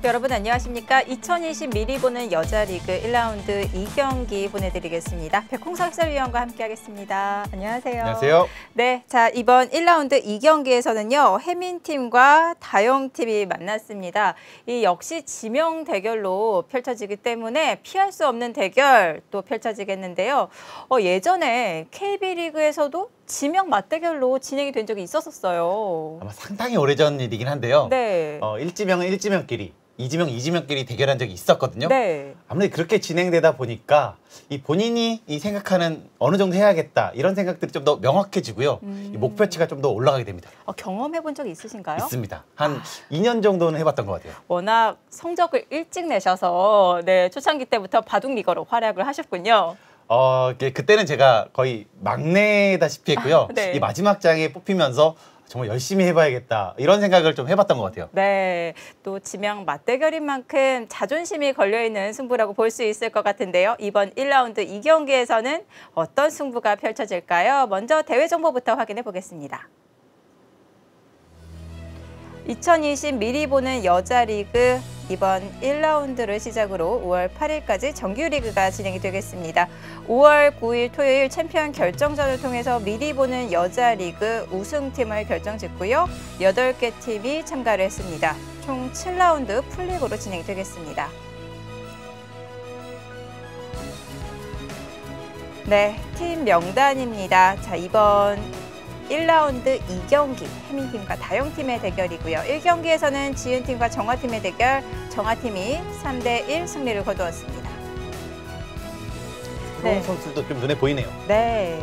여러분 안녕하십니까? 2020 미리 보는 여자리그 1라운드 2경기 보내드리겠습니다. 백홍석 해설위원과 함께하겠습니다. 안녕하세요. 안녕하세요. 네, 자 이번 1라운드 2경기에서는요. 해민팀과 다영팀이 만났습니다. 이 역시 지명 대결로 펼쳐지기 때문에 피할 수 없는 대결 또 펼쳐지겠는데요. 예전에 KB리그에서도 지명 맞대결로 진행이 된 적이 있었어요. 아마 상당히 오래전 일이긴 한데요. 네. 1지명은 1지명끼리, 2지명 2지명끼리 대결한 적이 있었거든요. 네. 아무래도 그렇게 진행되다 보니까 이 본인이 이 생각하는 어느 정도 해야겠다 이런 생각들이 좀 더 명확해지고요. 이 목표치가 좀 더 올라가게 됩니다. 경험해 본 적이 있으신가요? 있습니다. 한 2년 정도는 해봤던 것 같아요. 워낙 성적을 일찍 내셔서 네, 초창기 때부터 바둑리거로 활약을 하셨군요. 그때는 제가 거의 막내다시피 했고요. 네. 이 마지막 장에 뽑히면서 정말 열심히 해봐야겠다 이런 생각을 좀 해봤던 것 같아요. 네, 또 지명 맞대결인 만큼 자존심이 걸려있는 승부라고 볼 수 있을 것 같은데요. 이번 1라운드 2경기에서는 어떤 승부가 펼쳐질까요? 먼저 대회 정보부터 확인해 보겠습니다. 2020 미리 보는 여자리그 이번 1라운드를 시작으로 5월 8일까지 정규리그가 진행이 되겠습니다. 5월 9일 토요일 챔피언 결정전을 통해서 미리 보는 여자리그 우승팀을 결정짓고요. 8개 팀이 참가를 했습니다. 총 7라운드 풀리그로 진행이 되겠습니다. 네, 팀 명단입니다. 자, 이번 1라운드 2경기 해민팀과 다영팀의 대결이고요. 1경기에서는 지은팀과 정화팀의 대결, 정화팀이 3대1 승리를 거두었습니다. 새로운 선수도 좀 눈에 보이네요. 네.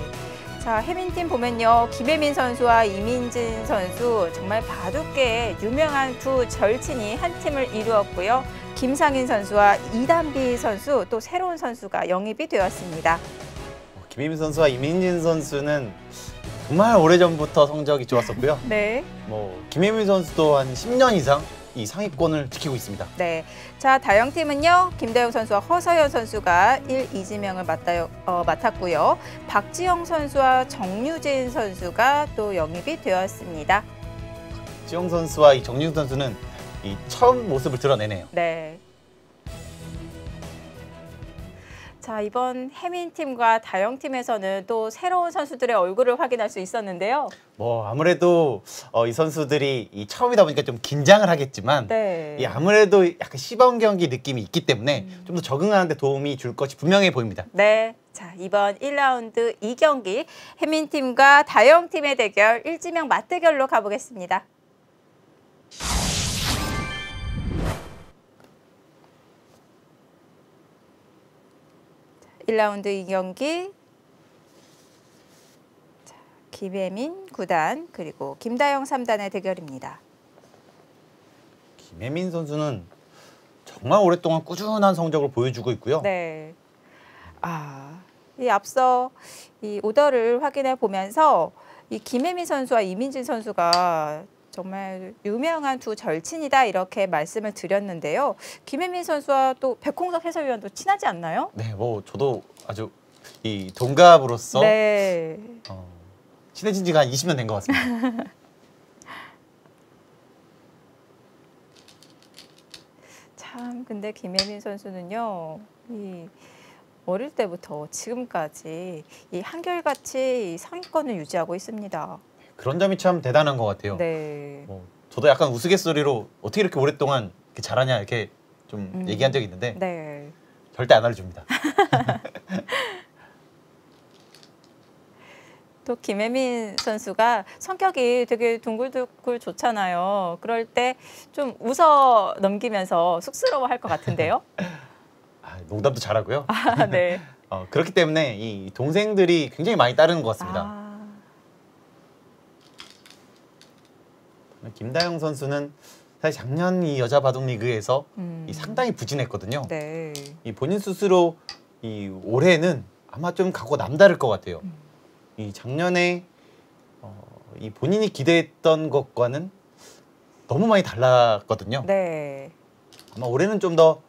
자, 해민팀 보면요. 김혜민 선수와 이민진 선수 정말 바둑계에 유명한 두 절친이 한 팀을 이루었고요. 김상인 선수와 이단비 선수 또 새로운 선수가 영입이 되었습니다. 김혜민 선수와 이민진 선수는 정말 오래전부터 성적이 좋았었고요. 네. 김혜민 선수도 한 10년 이상 이 상위권을 지키고 있습니다. 네. 자, 다영팀은요. 김다영 선수와 허서연 선수가 1, 2지명을 맡았고요. 박지영 선수와 정유진 선수가 또 영입이 되었습니다. 박지영 선수와 이 정유진 선수는 이 처음 모습을 드러내네요. 네. 자, 이번 해민팀과 다영팀에서는 또 새로운 선수들의 얼굴을 확인할 수 있었는데요. 아무래도 이 선수들이 처음이다 보니까 좀 긴장을 하겠지만 네. 아무래도 약간 시범 경기 느낌이 있기 때문에 좀 더 적응하는 데 도움이 줄 것이 분명해 보입니다. 네. 자, 이번 1라운드 2경기 해민팀과 다영팀의 대결 1지명 맞대결로 가보겠습니다. 1라운드 2경기 김혜민 9단 그리고 김다영 3단의 대결입니다. 김혜민 선수는 정말 오랫동안 꾸준한 성적을 보여주고 있고요. 네. 이 앞서 이 오더를 확인해 보면서 이 김혜민 선수와 이민진 선수가 정말 유명한 두 절친이다 이렇게 말씀을 드렸는데요. 김혜민 선수와 또 백홍석 해설위원도 친하지 않나요? 네, 저도 아주 이 동갑으로서 네. 친해진 지가 한 20년 된 것 같습니다. 참 근데 김혜민 선수는요. 이 어릴 때부터 지금까지 이 한결같이 상위권을 유지하고 있습니다. 그런 점이 참 대단한 것 같아요. 네. 저도 약간 우스갯소리로 어떻게 이렇게 오랫동안 이렇게 잘하냐 이렇게 좀 얘기한 적이 있는데 네. 절대 안 알려줍니다. 또 김혜민 선수가 성격이 되게 둥글둥글 좋잖아요. 그럴 때 좀 웃어 넘기면서 쑥스러워할 것 같은데요. 농담도 잘하고요. 네. 그렇기 때문에 이 동생들이 굉장히 많이 따르는 것 같습니다. 김다영 선수는 사실 작년 이 여자 바둑 리그에서 상당히 부진했거든요. 네. 이 본인 스스로 이 올해는 아마 좀 각오가 남다를 것 같아요. 이 작년에 이 본인이 기대했던 것과는 너무 많이 달랐거든요. 네. 아마 올해는 좀 더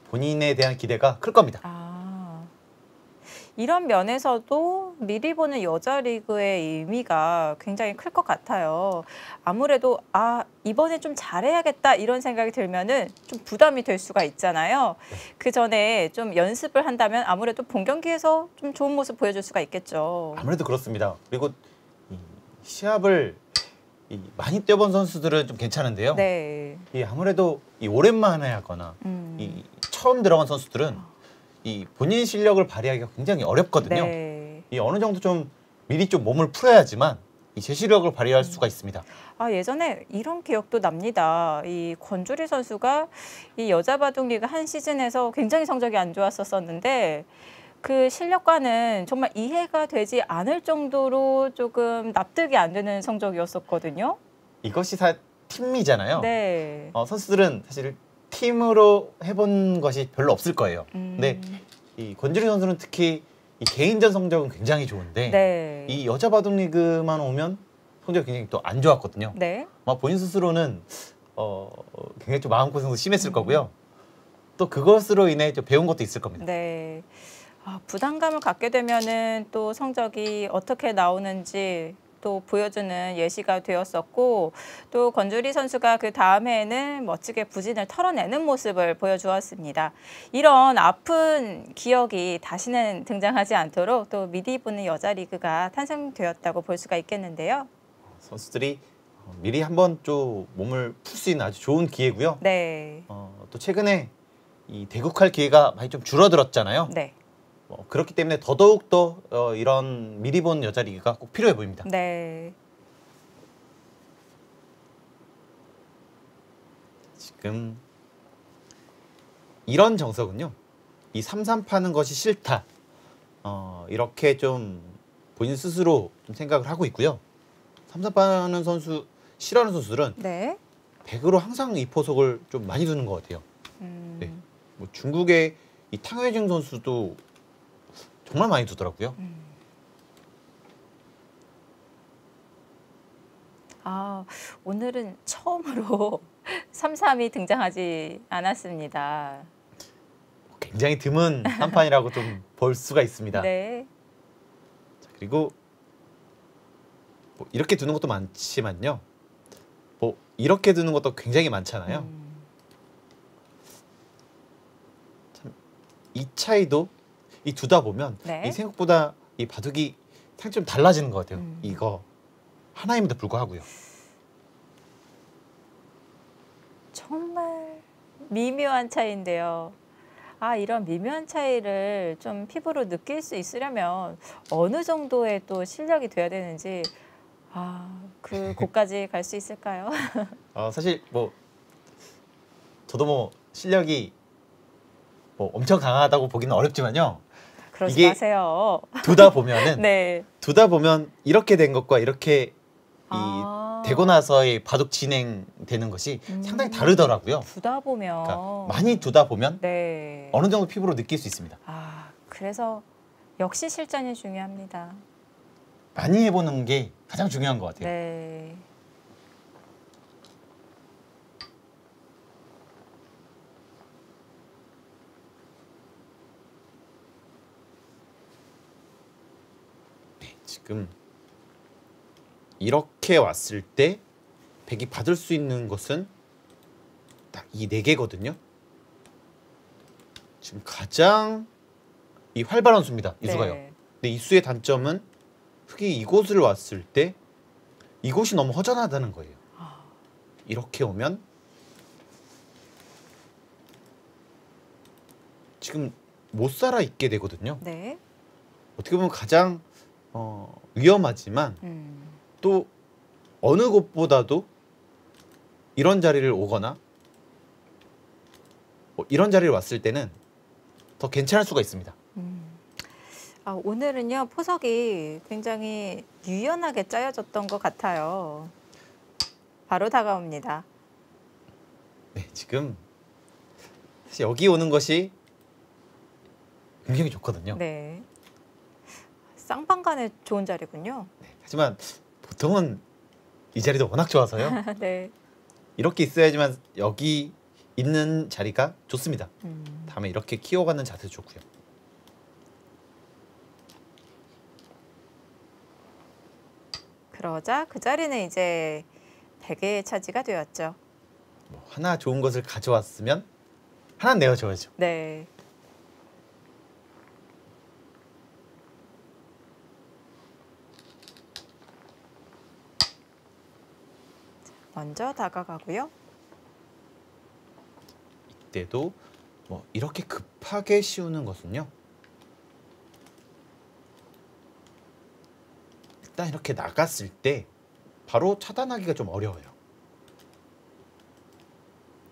본인에 대한 기대가 클 겁니다. 이런 면에서도 미리 보는 여자 리그의 의미가 굉장히 클 것 같아요. 아무래도 이번에 좀 잘해야겠다 이런 생각이 들면은 좀 부담이 될 수가 있잖아요. 그 전에 좀 연습을 한다면 아무래도 본 경기에서 좀 좋은 모습 보여줄 수가 있겠죠. 아무래도 그렇습니다. 그리고 이 시합을 많이 뛰어본 선수들은 좀 괜찮은데요. 네. 아무래도 오랜만에 하거나 처음 들어간 선수들은 이 본인 실력을 발휘하기가 굉장히 어렵거든요. 네. 어느 정도 좀 미리 좀 몸을 풀어야지만 제 실력을 발휘할 수가 있습니다. 예전에 이런 기억도 납니다. 이 권주리 선수가 이 여자 바둑 리그 한 시즌에서 굉장히 성적이 안 좋았었는데 그 실력과는 정말 이해가 되지 않을 정도로 조금 납득이 안 되는 성적이었었거든요. 이것이 다 팀이잖아요. 네. 선수들은 사실 팀으로 해본 것이 별로 없을 거예요. 근데 이 권주리 선수는 특히 이 개인전 성적은 굉장히 좋은데 네. 이 여자 바둑 리그만 오면 성적이 굉장히 또 안 좋았거든요. 네. 본인 스스로는 굉장히 좀 마음고생도 심했을 거고요. 또 그것으로 인해 좀 배운 것도 있을 겁니다. 네. 부담감을 갖게 되면은 또 성적이 어떻게 나오는지 또 보여주는 예시가 되었었고 또 권주리 선수가 그 다음 해에는 멋지게 부진을 털어내는 모습을 보여주었습니다. 이런 아픈 기억이 다시는 등장하지 않도록 또 미리 보는 여자 리그가 탄생되었다고 볼 수가 있겠는데요. 선수들이 미리 한번 좀 몸을 풀 수 있는 아주 좋은 기회고요. 네. 또 최근에 이 대국할 기회가 많이 좀 줄어들었잖아요. 네. 그렇기 때문에 더더욱 더 이런 미리 본 여자 리그가 꼭 필요해 보입니다. 네. 지금 이런 정석은요. 이 3-3 파는 것이 싫다. 이렇게 좀 본인 스스로 좀 생각을 하고 있고요. 3-3 파는 선수 싫어하는 선수들은 네. 100으로 항상 이 포석을 좀 많이 두는 것 같아요. 네. 중국의 이 탕웨징 선수도 정말 많이 두더라고요. 오늘은 처음으로 3-3이 등장하지 않았습니다. 굉장히 드문 한판이라고 좀 볼 수가 있습니다. 네. 자, 그리고 이렇게 두는 것도 많지만요. 이렇게 두는 것도 굉장히 많잖아요. 참, 이 차이도 이 두다 보면 네. 이 생각보다 이 바둑이 상당히 좀 달라지는 것 같아요. 이거 하나임에도 불구하고요. 정말 미묘한 차이인데요. 이런 미묘한 차이를 좀 피부로 느낄 수 있으려면 어느 정도의 또 실력이 돼야 되는지 그곳까지 갈 수 있을까요? 사실 저도 실력이 엄청 강하다고 보기는 어렵지만요. 그러지 이게 마세요. 두다 보면은 네. 두다 보면 이렇게 된 것과 이렇게 되고 나서의 바둑 진행되는 것이 상당히 다르더라고요. 두다 보면 그러니까 많이 두다 보면 네. 어느 정도 피부로 느낄 수 있습니다. 그래서 역시 실전이 중요합니다. 많이 해보는 게 가장 중요한 것 같아요. 네. 지금 이렇게 왔을 때 백이 받을 수 있는 것은 딱 이 4개거든요. 지금 가장 이 활발한 수입니다. 이 수가요. 네. 근데 이 수의 단점은 흑이 이곳을 왔을 때 이곳이 너무 허전하다는 거예요. 이렇게 오면 지금 못 살아 있게 되거든요. 네. 어떻게 보면 가장 위험하지만 또 어느 곳보다도 이런 자리를 오거나 이런 자리를 왔을 때는 더 괜찮을 수가 있습니다. 오늘은요 포석이 굉장히 유연하게 짜여졌던 것 같아요. 바로 다가옵니다. 네, 지금 사실 여기 오는 것이 굉장히 좋거든요. 네. 쌍방간에 좋은 자리군요. 네, 하지만 보통은 이 자리도 워낙 좋아서요. 네. 이렇게 있어야지만 여기 있는 자리가 좋습니다. 다음에 이렇게 키워가는 자세도 좋고요. 그러자 그 자리는 이제 백의 차지가 되었죠. 뭐 하나 좋은 것을 가져왔으면 하나 내어줘야죠. 네. 먼저 다가가고요. 이때도 뭐 이렇게 급하게 씌우는 것은요. 일단 이렇게 나갔을 때 바로 차단하기가 좀 어려워요.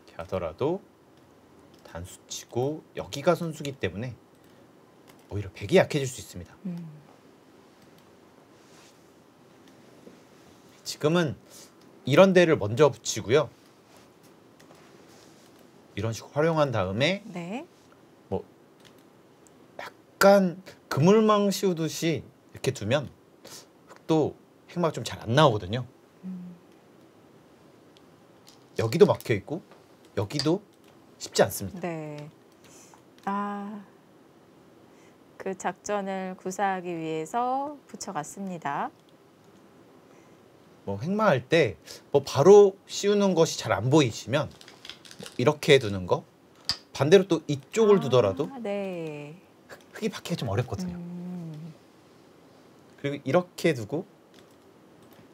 이렇게 하더라도 단수 치고 여기가 선수기 때문에 오히려 백이 약해질 수 있습니다. 지금은 이런 데를 먼저 붙이고요. 이런 식으로 활용한 다음에 네. 뭐 약간 그물망 씌우듯이 이렇게 두면 흙도 행마가 좀 잘 안 나오거든요. 여기도 막혀 있고 여기도 쉽지 않습니다. 네. 아, 그 작전을 구사하기 위해서 붙여갔습니다. 뭐 행마할 때 뭐 바로 씌우는 것이 잘 안 보이시면 뭐 이렇게 두는 거, 반대로 또 이쪽을 두더라도 네. 흙이 박히기가 좀 어렵거든요. 음, 그리고 이렇게 두고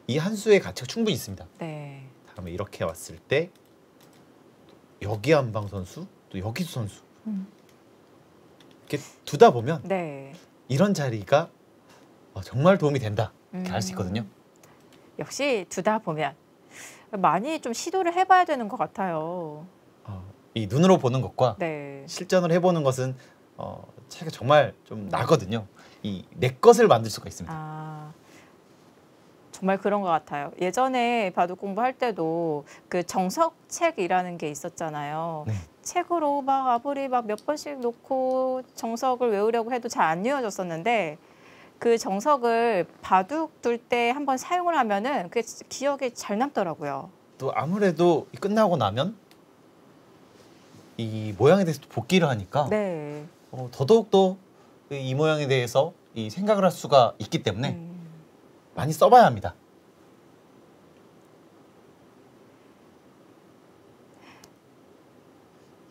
이 한 수의 가치가 충분히 있습니다. 네. 다음에 이렇게 왔을 때 여기 한방 선수, 또 여기도 선수 이렇게 두다 보면 네. 이런 자리가 정말 도움이 된다 이렇게 알 수 있거든요. 역시 두다 보면 많이 좀 시도를 해봐야 되는 것 같아요. 이 눈으로 보는 것과 네. 실전을 해보는 것은 차이가 정말 좀 나거든요. 이 내 것을 만들 수가 있습니다. 아, 정말 그런 것 같아요. 예전에 바둑 공부할 때도 그 정석책이라는 게 있었잖아요. 네. 책으로 막 아무리 막 몇 번씩 놓고 정석을 외우려고 해도 잘 안 외워졌었는데 그 정석을 바둑 둘 때 한번 사용을 하면은 그게 기억에 잘 남더라고요. 또 아무래도 끝나고 나면 이 모양에 대해서 복기를 하니까 네. 더더욱더 이 모양에 대해서 이 생각을 할 수가 있기 때문에 음, 많이 써봐야 합니다.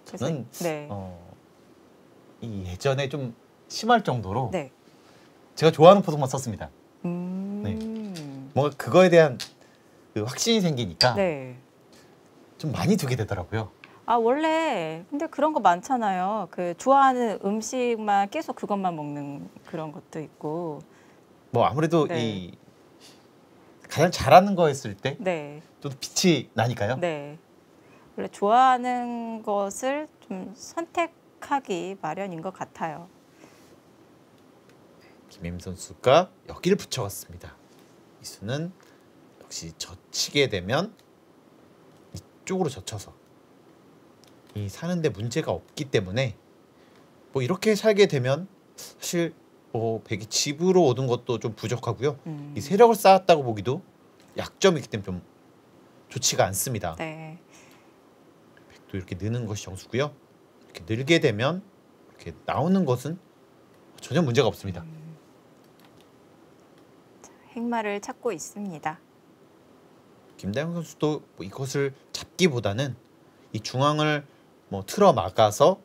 저는 네. 이 예전에 좀 심할 정도로 네. 제가 좋아하는 포석만 썼습니다. 뭔가 그거에 대한 그 확신이 생기니까 네. 좀 많이 두게 되더라고요. 아, 원래 근데 그런 거 많잖아요. 그 좋아하는 음식만 계속 그것만 먹는 그런 것도 있고. 뭐 아무래도 네. 이 가장 잘하는 거 했을 때 네. 또 빛이 나니까요. 네. 원래 좋아하는 것을 좀 선택하기 마련인 것 같아요. 김혜민 선수가 여기를 붙여갔습니다. 이 수는 역시 젖히게 되면 이쪽으로 젖혀서 이 사는데 문제가 없기 때문에 뭐 이렇게 살게 되면 사실 뭐 백이 집으로 얻은 것도 좀 부족하고요. 이 세력을 쌓았다고 보기도 약점이 있기 때문에 좀 좋지가 않습니다. 네. 백도 이렇게 느는 것이 정수고요. 이렇게 늘게 되면 이렇게 나오는 것은 전혀 문제가 없습니다. 행마를 찾고 있습니다. 김다영 선수도 뭐 이것을 잡기보다는 이 중앙을 뭐 틀어 막아서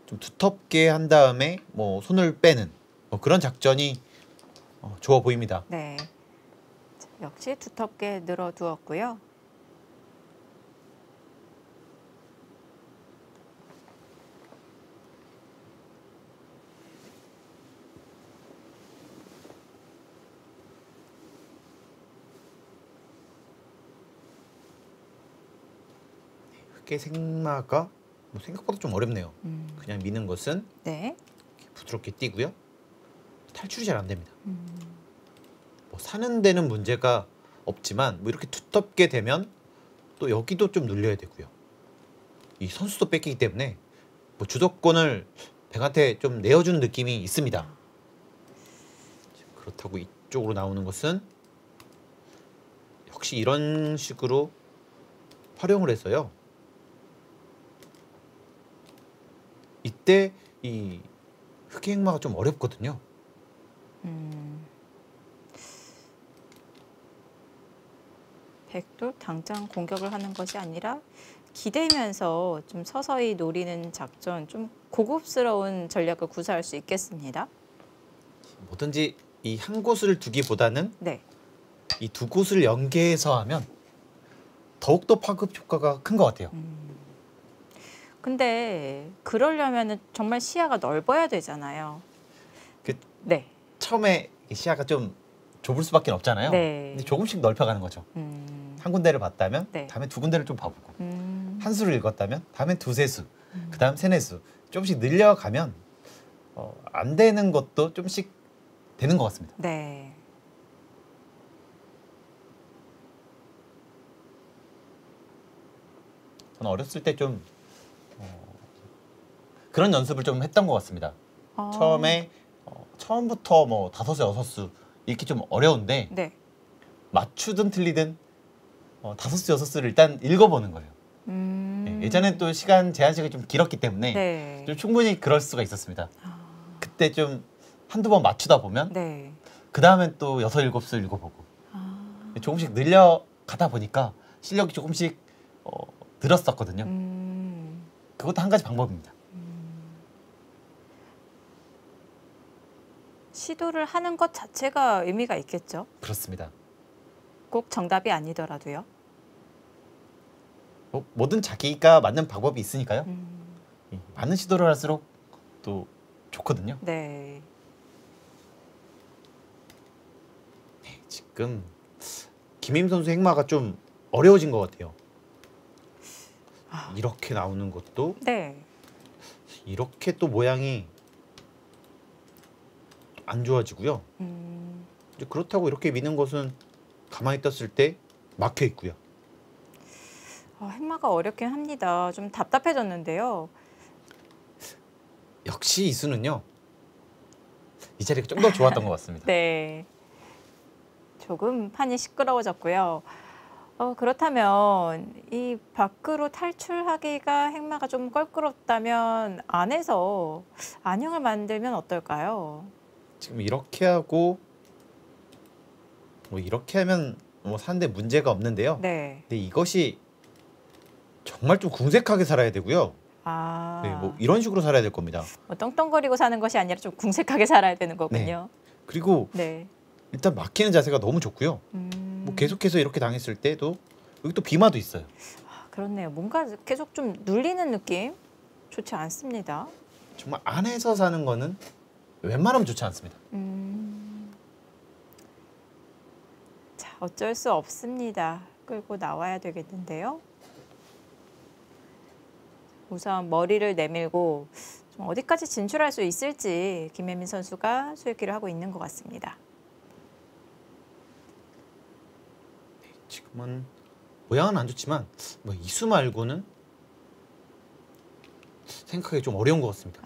좀 두텁게 한 다음에 뭐 손을 빼는 뭐 그런 작전이 좋아 보입니다. 네. 자, 역시 두텁게 늘어두었고요. 흑의 생마가 뭐 생각보다 좀 어렵네요. 그냥 미는 것은 네. 이렇게 부드럽게 뛰고요. 탈출이 잘 안 됩니다. 뭐 사는 데는 문제가 없지만 뭐 이렇게 두텁게 되면 또 여기도 좀 눌려야 되고요. 이 선수도 뺏기기 때문에 뭐 주도권을 백한테 좀 내어주는 느낌이 있습니다. 그렇다고 이쪽으로 나오는 것은 역시 이런 식으로 활용을 해서요. 이때 이 흑의 행마가 좀 어렵거든요. 백돌 당장 공격을 하는 것이 아니라 기대면서 좀 서서히 노리는 작전, 좀 고급스러운 전략을 구사할 수 있겠습니다. 뭐든지 이 한 곳을 두기보다는 네. 이 두 곳을 연계해서 하면 더욱더 파급 효과가 큰 것 같아요. 근데 그러려면 정말 시야가 넓어야 되잖아요. 그 네. 처음에 시야가 좀 좁을 수밖에 없잖아요. 네. 근데 조금씩 넓혀가는 거죠. 한 군데를 봤다면 네. 다음에 두 군데를 좀 봐보고 한 수를 읽었다면 다음엔 두세 수, 그다음 세네 수 조금씩 늘려가면 안 되는 것도 좀씩 되는 것 같습니다. 네. 저는 어렸을 때 좀 그런 연습을 좀 했던 것 같습니다. 처음에 처음부터 뭐 5수, 6수 이렇게 좀 어려운데 네. 맞추든 틀리든 5수, 6수를 일단 읽어보는 거예요. 예전엔 또 제한 시간이 좀 길었기 때문에 네. 좀 충분히 그럴 수가 있었습니다. 그때 좀 한두 번 맞추다 보면 네. 그 다음엔 또 6, 7수 읽어보고 조금씩 늘려가다 보니까 실력이 조금씩 늘었었거든요. 그것도 한 가지 방법입니다. 시도를 하는 것 자체가 의미가 있겠죠. 그렇습니다. 꼭 정답이 아니더라도요. 뭐든 자기가 맞는 방법이 있으니까요. 많은 시도를 할수록 또 좋거든요. 네. 지금 김혜임 선수 행마가 좀 어려워진 것 같아요. 이렇게 나오는 것도 네. 이렇게 또 모양이 안 좋아지고요. 이제 그렇다고 이렇게 미는 것은 가만히 떴을 때 막혀 있고요. 행마가 어렵긴 합니다. 좀 답답해졌는데요. 역시 이 수는요. 이 자리가 좀 더 좋았던 것 같습니다. 네. 조금 판이 시끄러워졌고요. 그렇다면 이 밖으로 탈출하기가 행마가 좀 껄끄럽다면 안에서 안형을 만들면 어떨까요? 지금 이렇게 하고 뭐 이렇게 하면 뭐 사는데 문제가 없는데요. 네. 근데 이것이 정말 좀 궁색하게 살아야 되고요. 아. 네, 뭐 이런 식으로 살아야 될 겁니다. 뭐 떵떵거리고 사는 것이 아니라 좀 궁색하게 살아야 되는 거군요. 그리고 네. 일단 막히는 자세가 너무 좋고요. 뭐 계속해서 이렇게 당했을 때도 여기 또 비마도 있어요. 그렇네요. 뭔가 계속 좀 눌리는 느낌 좋지 않습니다. 정말 안에서 사는 거는 웬만하면 좋지 않습니다. 자, 어쩔 수 없습니다. 끌고 나와야 되겠는데요. 우선 머리를 내밀고 좀 어디까지 진출할 수 있을지 김혜민 선수가 수익기를 하고 있는 것 같습니다. 지금은 모양은 안 좋지만 뭐 이수 말고는 생각하기 좀 어려운 것 같습니다.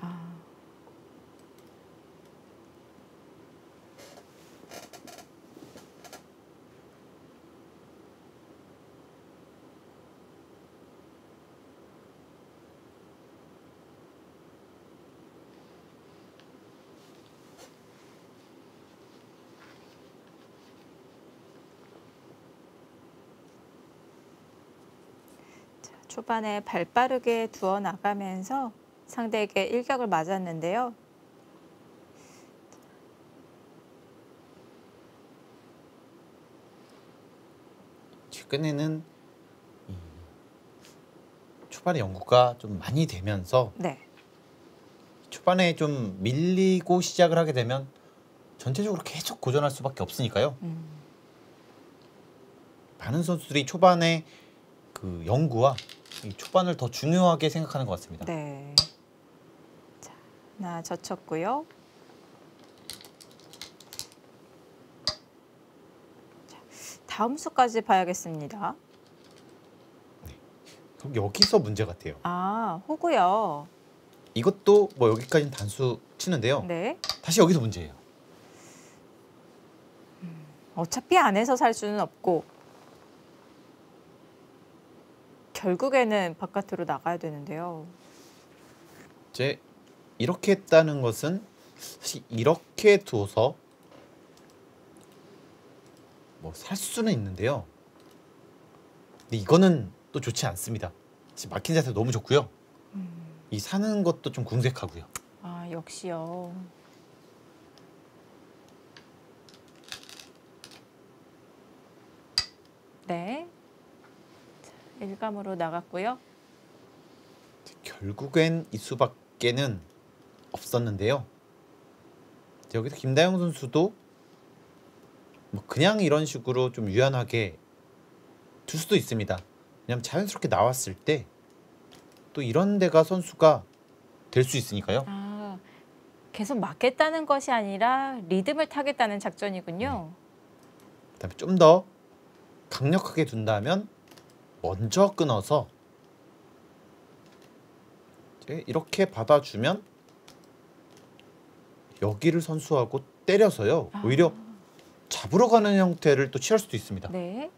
초반에 발빠르게 두어 나가면서 상대에게 일격을 맞았는데요. 최근에는 초반에 연구가 좀 많이 되면서 네. 초반에 좀 밀리고 시작을 하게 되면 전체적으로 계속 고전할 수밖에 없으니까요. 많은 선수들이 초반에 그 연구와 이 초반을 더 중요하게 생각하는 것 같습니다. 네. 자, 하나 젖혔고요. 자, 다음 수까지 봐야겠습니다. 그럼 여기서 문제 같아요. 아, 호구요. 이것도 뭐 여기까지는 단수 치는데요. 네. 다시 여기서 문제예요. 어차피 안에서 살 수는 없고 결국에는 바깥으로 나가야 되는데요. 이제 이렇게 했다는 것은 사실 이렇게 두어서 뭐 살 수는 있는데요. 근데 이거는 또 좋지 않습니다. 지금 막힌 자세 너무 좋고요. 이 사는 것도 좀 궁색하고요. 아, 역시요. 네. 자, 일감으로 나갔고요. 결국엔 이 수밖에는 없었는데요. 여기서 김다영 선수도 뭐 그냥 이런 식으로 좀 유연하게 둘 수도 있습니다. 왜냐면 자연스럽게 나왔을 때 또 이런 데가 선수가 될 수 있으니까요. 아, 계속 맞겠다는 것이 아니라 리듬을 타겠다는 작전이군요. 그다음에 좀 더 강력하게 둔다면 먼저 끊어서 이제 이렇게 받아주면 여기를 선수하고 때려서요. 오히려 잡으러 가는 형태를 또 취할 수도 있습니다. 네.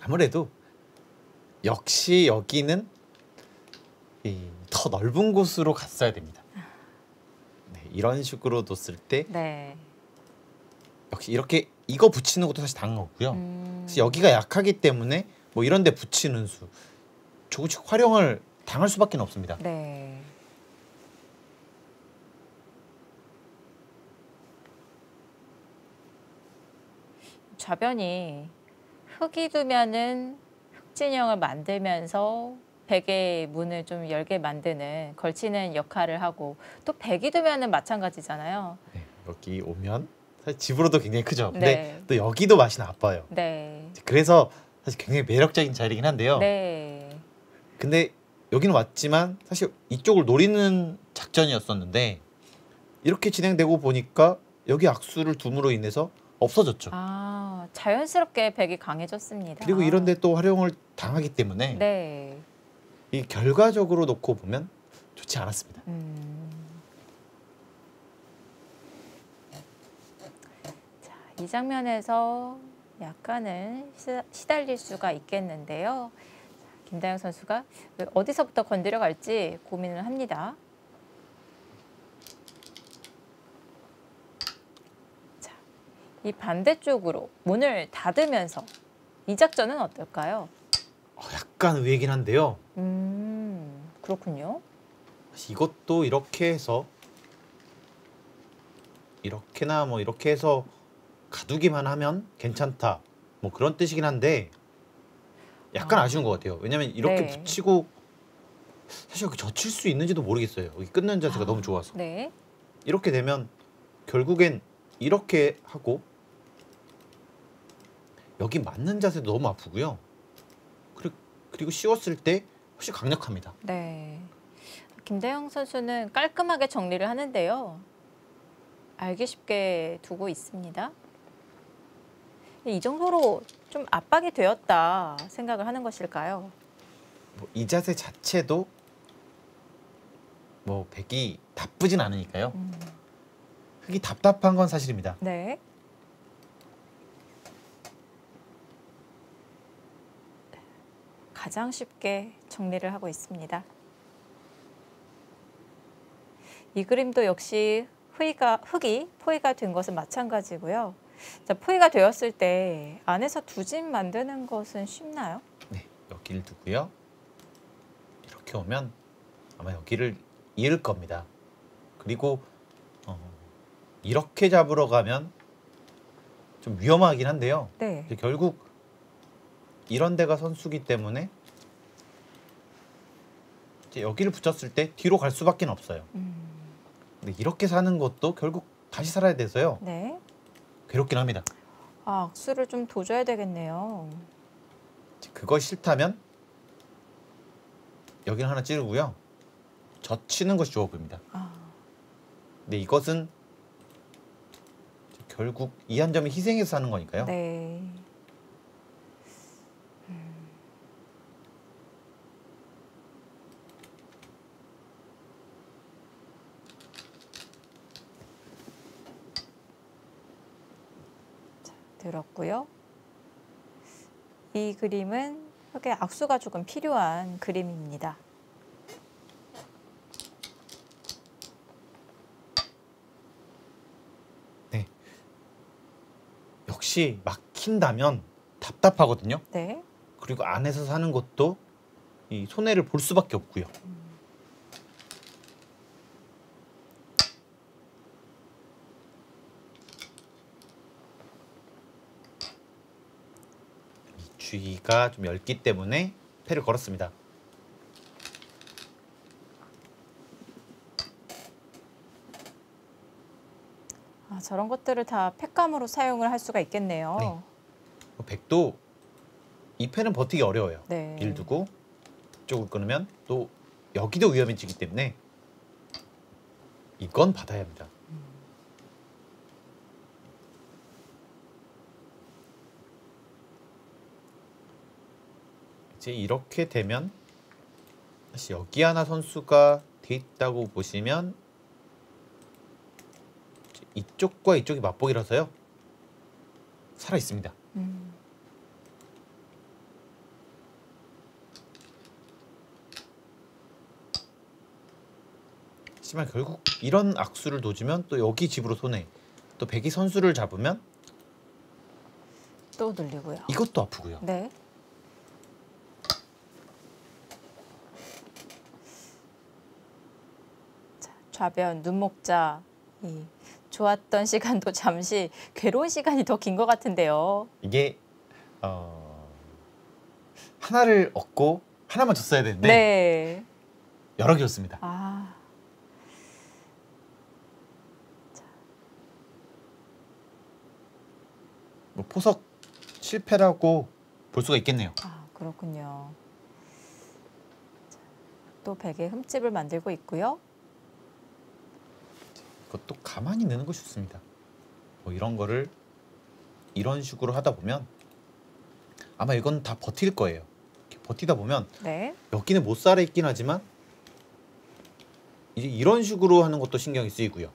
아무래도 역시 여기는 더 넓은 곳으로 갔어야 됩니다. 네, 이런 식으로 뒀을 때 네. 역시 이렇게 이거 붙이는 것도 사실 당한 거고요. 그래서 여기가 약하기 때문에 뭐 이런 데 붙이는 수 조금씩 활용을 당할 수밖에 없습니다. 네. 좌변이 흙이 두면은 흙진영을 만들면서 백의 문을 좀 열게 만드는 걸치는 역할을 하고 또 백이 두면은 마찬가지잖아요. 네, 여기 오면 사실 집으로도 굉장히 크죠. 근데 네. 또 여기도 맛이 나빠요. 네. 그래서 사실 굉장히 매력적인 자리긴 한데요. 네. 근데 여기는 왔지만 사실 이쪽을 노리는 작전이었었는데 이렇게 진행되고 보니까 여기 악수를 둠으로 인해서 없어졌죠. 아, 자연스럽게 백이 강해졌습니다. 그리고 이런 데 또 활용을 당하기 때문에 네. 이 결과적으로 놓고 보면 좋지 않았습니다. 자, 이 장면에서 약간은 시달릴 수가 있겠는데요. 김다영 선수가 어디서부터 건드려 갈지 고민을 합니다. 자, 이 반대쪽으로 문을 닫으면서 이 작전은 어떨까요? 약간 의외긴 한데요. 그렇군요. 사실 이것도 이렇게 해서 이렇게나 뭐 이렇게 해서 가두기만 하면 괜찮다. 뭐 그런 뜻이긴 한데 약간 아쉬운 것 같아요. 왜냐면 이렇게 네. 붙이고 사실 여기 젖힐 수 있는지도 모르겠어요. 여기 끊는 자세가 너무 좋아서. 네. 이렇게 되면 결국엔 이렇게 하고 여기 맞는 자세도 너무 아프고요. 그리고 씌웠을 때 훨씬 강력합니다. 네. 김다영 선수는 깔끔하게 정리를 하는데요. 알기 쉽게 두고 있습니다. 이 정도로 좀 압박이 되었다 생각을 하는 것일까요? 뭐 이 자세 자체도 뭐 백이 나쁘진 않으니까요. 흙이 답답한 건 사실입니다. 네. 가장 쉽게 정리를 하고 있습니다. 이 그림도 역시 흙이 포위가 된 것은 마찬가지고요. 자, 포위가 되었을 때 안에서 두짐 만드는 것은 쉽나요? 네, 여기를 두고요. 이렇게 오면 아마 여기를 잃을 겁니다. 그리고 이렇게 잡으러 가면 좀 위험하긴 한데요. 네. 이제 결국 이런 데가 선수기 때문에 이제 여기를 붙였을 때 뒤로 갈 수밖에 없어요. 근데 이렇게 사는 것도 결국 다시 살아야 돼서요. 네. 괴롭긴 합니다. 아, 악수를 좀 둬줘야 되겠네요. 그거 싫다면 여기는 하나 찌르고요. 젖히는 것이 좋아 보입니다. 근데 이것은 결국 이 한 점이 희생해서 사는 거니까요. 네. 자, 들었고요. 이 그림은 흙의 악수가 조금 필요한 그림입니다. 네. 역시 막힌다면 답답하거든요. 네. 그리고 안에서 사는 것도 이 손해를 볼 수밖에 없고요. 이 주위가 좀 얇기 때문에 패를 걸었습니다. 아, 저런 것들을 다 팩감으로 사용을 할 수가 있겠네요. 네. 백도 이 패는 버티기 어려워요. 네. 일 두고 이쪽을 끊으면 또 여기도 위험해지기 때문에 이건 받아야 합니다. 이제 이렇게 되면 다시 여기 하나 선수가 돼 있다고 보시면 이쪽과 이쪽이 맞보기라서요. 살아 있습니다. 하지만 결국 이런 악수를 놓으면 또 여기 집으로 손해. 또 백이 선수를 잡으면 또 늘리고요. 이것도 아프고요. 네. 자, 좌변, 눈목자. 이 좋았던 시간도 잠시 괴로운 시간이 더 긴 것 같은데요. 이게 하나를 얻고 하나만 줬어야 되는데 네. 여러 개 줬습니다. 아. 뭐 포석 실패라고 볼 수가 있겠네요. 아, 그렇군요. 자, 또 백에 흠집을 만들고 있고요. 그것도 가만히 있는 것이 좋습니다. 뭐 이런 거를 이런 식으로 하다 보면 아마 이건 다 버틸 거예요. 이렇게 버티다 보면 네. 여기는 못 살아 있긴 하지만 이제 이런 식으로 하는 것도 신경이 쓰이고요.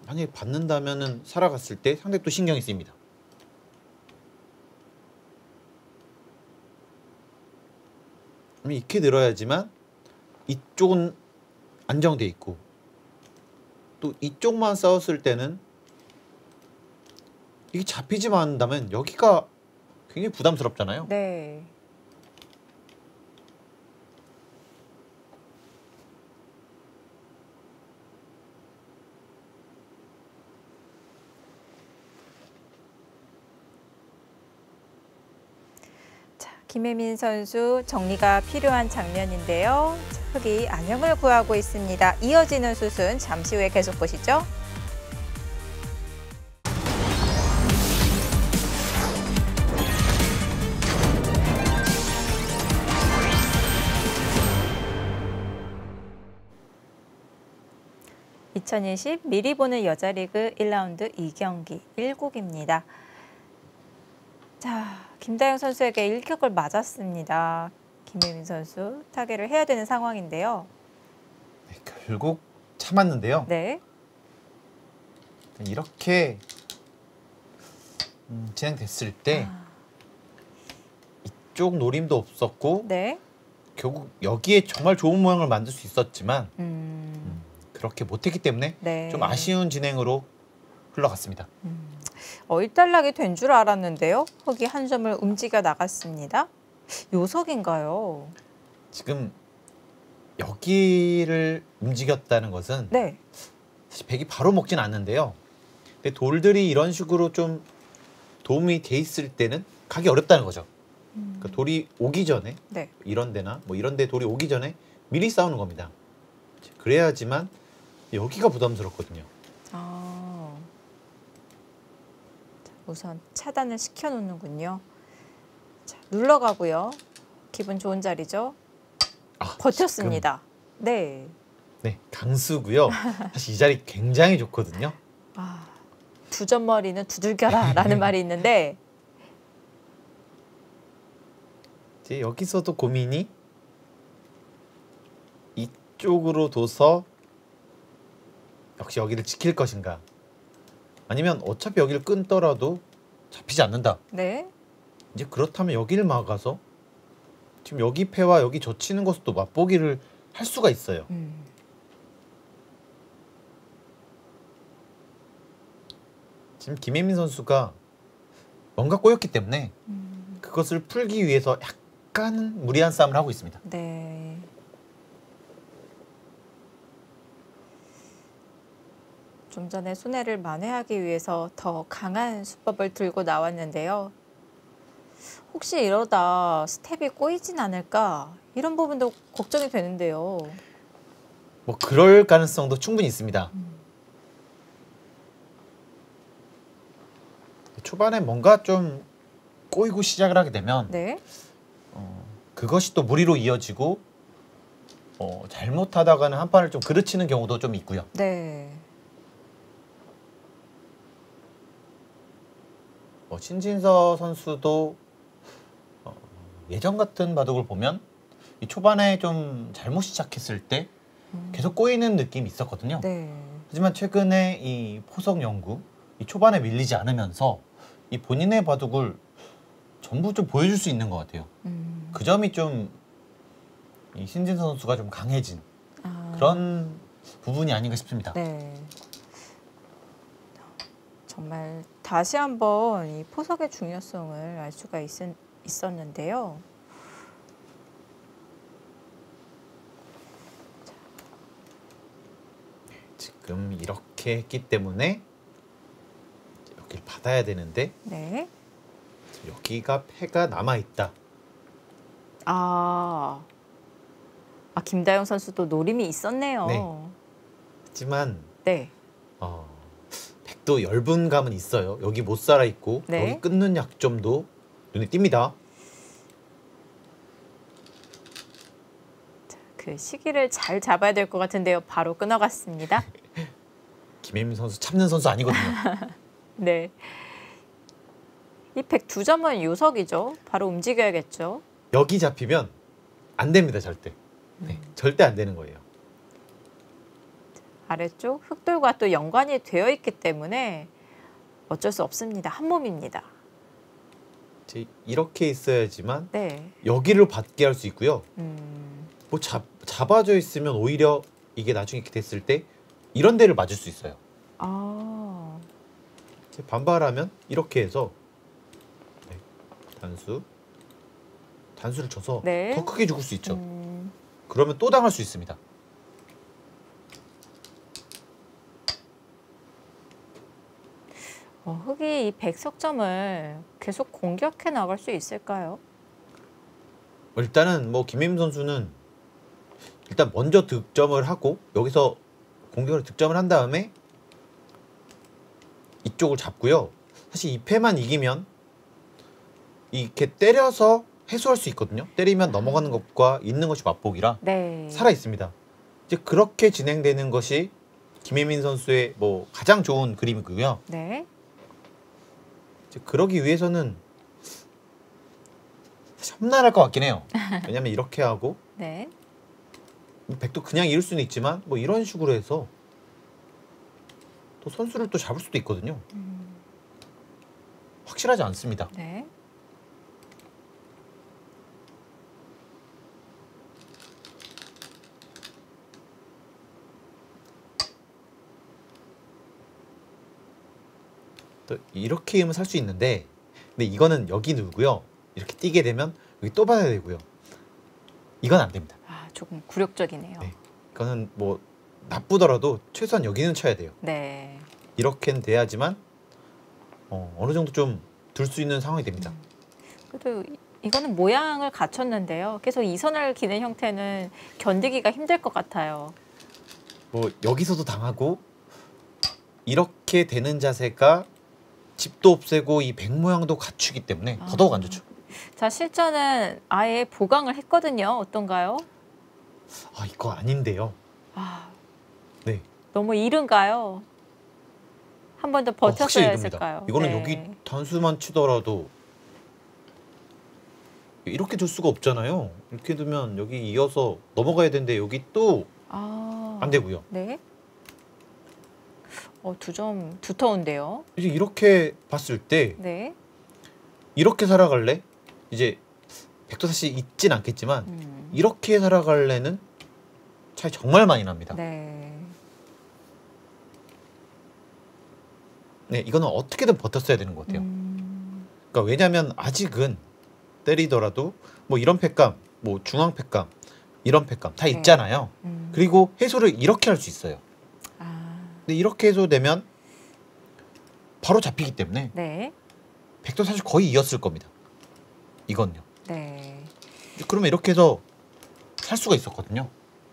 만약에 받는다면은 살아갔을 때 상당히 또 신경이 쓰입니다. 이렇게 늘어야지만 이쪽은 안정돼 있고 또 이쪽만 싸웠을 때는 이게 잡히지만 않는다면 여기가 굉장히 부담스럽잖아요. 네. 자, 김혜민 선수 정리가 필요한 장면인데요. 자, 흑이 안녕을 구하고 있습니다. 이어지는 수순 잠시 후에 계속 보시죠. (2020) 미리 보는 여자리그 1라운드 2경기 1국입니다. 자, 김다영 선수에게 일격을 맞았습니다. 김혜민 선수 타개를 해야 되는 상황인데요. 네, 결국 참았는데요. 네. 이렇게 진행됐을 때 이쪽 노림도 없었고 네. 결국 여기에 정말 좋은 모양을 만들 수 있었지만 그렇게 못했기 때문에 네. 좀 아쉬운 진행으로 흘러갔습니다. 일단락이 된 줄 알았는데요. 흑이 한 점을 움직여 나갔습니다. 요석인가요? 지금 여기를 움직였다는 것은 네. 사실 백이 바로 먹진 않는데요. 근데 돌들이 이런 식으로 좀 도움이 돼 있을 때는 가기 어렵다는 거죠. 그러니까 돌이 오기 전에 네. 이런 데나 뭐 이런 데 돌이 오기 전에 미리 싸우는 겁니다. 그래야지만 여기가 부담스럽거든요. 아. 자, 우선 차단을 시켜 놓는군요. 자, 눌러가고요. 기분 좋은 자리죠. 아, 버텼습니다. 네. 네, 강수고요. 사실 이 자리 굉장히 좋거든요. 아, 두점머리는 두들겨라라는 말이 있는데 이제 여기서도 고민이 이쪽으로 둬서 역시 여기를 지킬 것인가 아니면 어차피 여기를 끊더라도 잡히지 않는다. 네. 이제 그렇다면 여기를 막아서 지금 여기 패와 여기 젖히는 것도 맛보기를 할 수가 있어요. 지금 김혜민 선수가 뭔가 꼬였기 때문에 그것을 풀기 위해서 약간 무리한 싸움을 하고 있습니다. 네. 좀 전에 손해를 만회하기 위해서 더 강한 수법을 들고 나왔는데요. 혹시 이러다 스텝이 꼬이진 않을까? 이런 부분도 걱정이 되는데요. 뭐 그럴 가능성도 충분히 있습니다. 초반에 뭔가 좀 꼬이고 시작을 하게 되면 네. 그것이 또 무리로 이어지고 잘못하다가는 한 판을 좀 그르치는 경우도 좀 있고요. 네. 신진서 선수도 예전 같은 바둑을 보면 이 초반에 좀 잘못 시작했을 때 계속 꼬이는 느낌이 있었거든요. 네. 하지만 최근에 이 포석 연구, 이 초반에 밀리지 않으면서 이 본인의 바둑을 전부 좀 보여줄 수 있는 것 같아요. 그 점이 좀 이 신진서 선수가 좀 강해진 그런 부분이 아닌가 싶습니다. 네. 정말 다시 한번 이 포석의 중요성을 알 수가 있었는데요. 지금 이렇게 했기 때문에 여기를 받아야 되는데 네. 여기가 패가 남아있다. 김다영 선수도 노림이 있었네요. 네. 하지만 네. 백도 열분감은 있어요. 여기 못 살아 있고 네. 여기 끊는 약점도 눈에 띕니다. 그 시기를 잘 잡아야 될 것 같은데요. 바로 끊어갔습니다. 김혜민 선수 참는 선수 아니거든요. 네. 이 102점은 요석이죠. 바로 움직여야겠죠. 여기 잡히면 안 됩니다. 절대. 네, 절대 안 되는 거예요. 아래쪽 흑돌과 또 연관이 되어 있기 때문에 어쩔 수 없습니다. 한 몸입니다. 이렇게 있어야지만 네. 여기를 받게 할 수 있고요. 음, 뭐 잡아져 있으면 오히려 이게 나중에 이렇게 됐을 때 이런 데를 맞을 수 있어요. 아, 반발하면 이렇게 해서 네, 단수를 쳐서 네. 더 크게 죽을 수 있죠. 그러면 또 당할 수 있습니다. 흑이 이 100석점을 계속 공격해 나갈 수 있을까요? 일단은 뭐 김혜민 선수는 일단 먼저 득점을 하고 여기서 공격을 득점을 한 다음에 이쪽을 잡고요. 사실 이 패만 이기면 이렇게 때려서 해소할 수 있거든요. 때리면 넘어가는 것과 있는 것이 맛보기라 네. 살아 있습니다. 이제 그렇게 진행되는 것이 김혜민 선수의 뭐 가장 좋은 그림이고요. 네. 이제 그러기 위해서는 사실 험난할 것 같긴 해요. 왜냐면 이렇게 하고 네. 백도 그냥 이을 수는 있지만 뭐 이런 식으로 해서 또 선수를 또 잡을 수도 있거든요. 확실하지 않습니다. 네. 또 이렇게 하면 살 수 있는데 근데 이거는 여기 누고요. 이렇게 뛰게 되면 여기 또 받아야 되고요. 이건 안 됩니다. 조금 굴욕적이네요. 네. 이거는 뭐 나쁘더라도 최소한 여기는 쳐야 돼요. 네. 이렇게는 돼야지만 어느 정도 좀 들 수 있는 상황이 됩니다. 그래도 이거는 모양을 갖췄는데요. 계속 이 선을 기는 형태는 견디기가 힘들 것 같아요. 뭐 여기서도 당하고 이렇게 되는 자세가 집도 없애고 이 백 모양도 갖추기 때문에 더더욱 안 좋죠. 자, 실전은 아예 보강을 했거든요. 어떤가요? 이거 아닌데요. 네. 너무 이른가요? 한 번 더 버텼어야 확실히 이릅니다. 했을까요? 이거는 네. 여기 단수만 치더라도 이렇게 둘 수가 없잖아요. 이렇게 두면 여기 이어서 넘어가야 되는데 여기 또 안 되고요. 네. 2점 두터운데요. 이제 이렇게 봤을 때 네. 이렇게 살아갈래? 이제 백도 사실 있진 않겠지만 이렇게 살아갈래는 차이 정말 많이 납니다. 네. 네, 이거는 어떻게든 버텼어야 되는 것 같아요. 그러니까 왜냐하면 아직은 때리더라도 뭐 이런 팩감, 뭐 중앙 팩감, 이런 팩감 다 네. 있잖아요. 그리고 해소를 이렇게 할 수 있어요. 아, 근데 이렇게 해소되면 바로 잡히기 때문에 네. 백도 사실 거의 이었을 겁니다. 이건요. 네. 그러면 이렇게 해서 살 수가 있었거든요.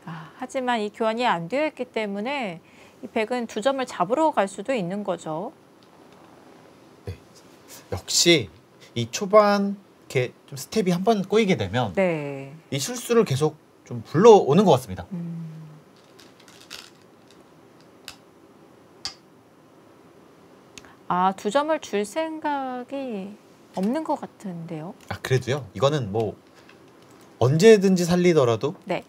아, 하지만 이 교환이 안 되어 있기 때문에 이 백은 두 점을 잡으러 갈 수도 있는 거죠. 네. 역시 이 초반 이렇게 좀 스텝이 한 번 꼬이게 되면 네. 이 실수를 계속 좀 불러오는 것 같습니다. 아, 두 점을 줄 생각이 없는 것 같은데요. 아 그래도요. 이거는 뭐 언제든지 살리더라도 네.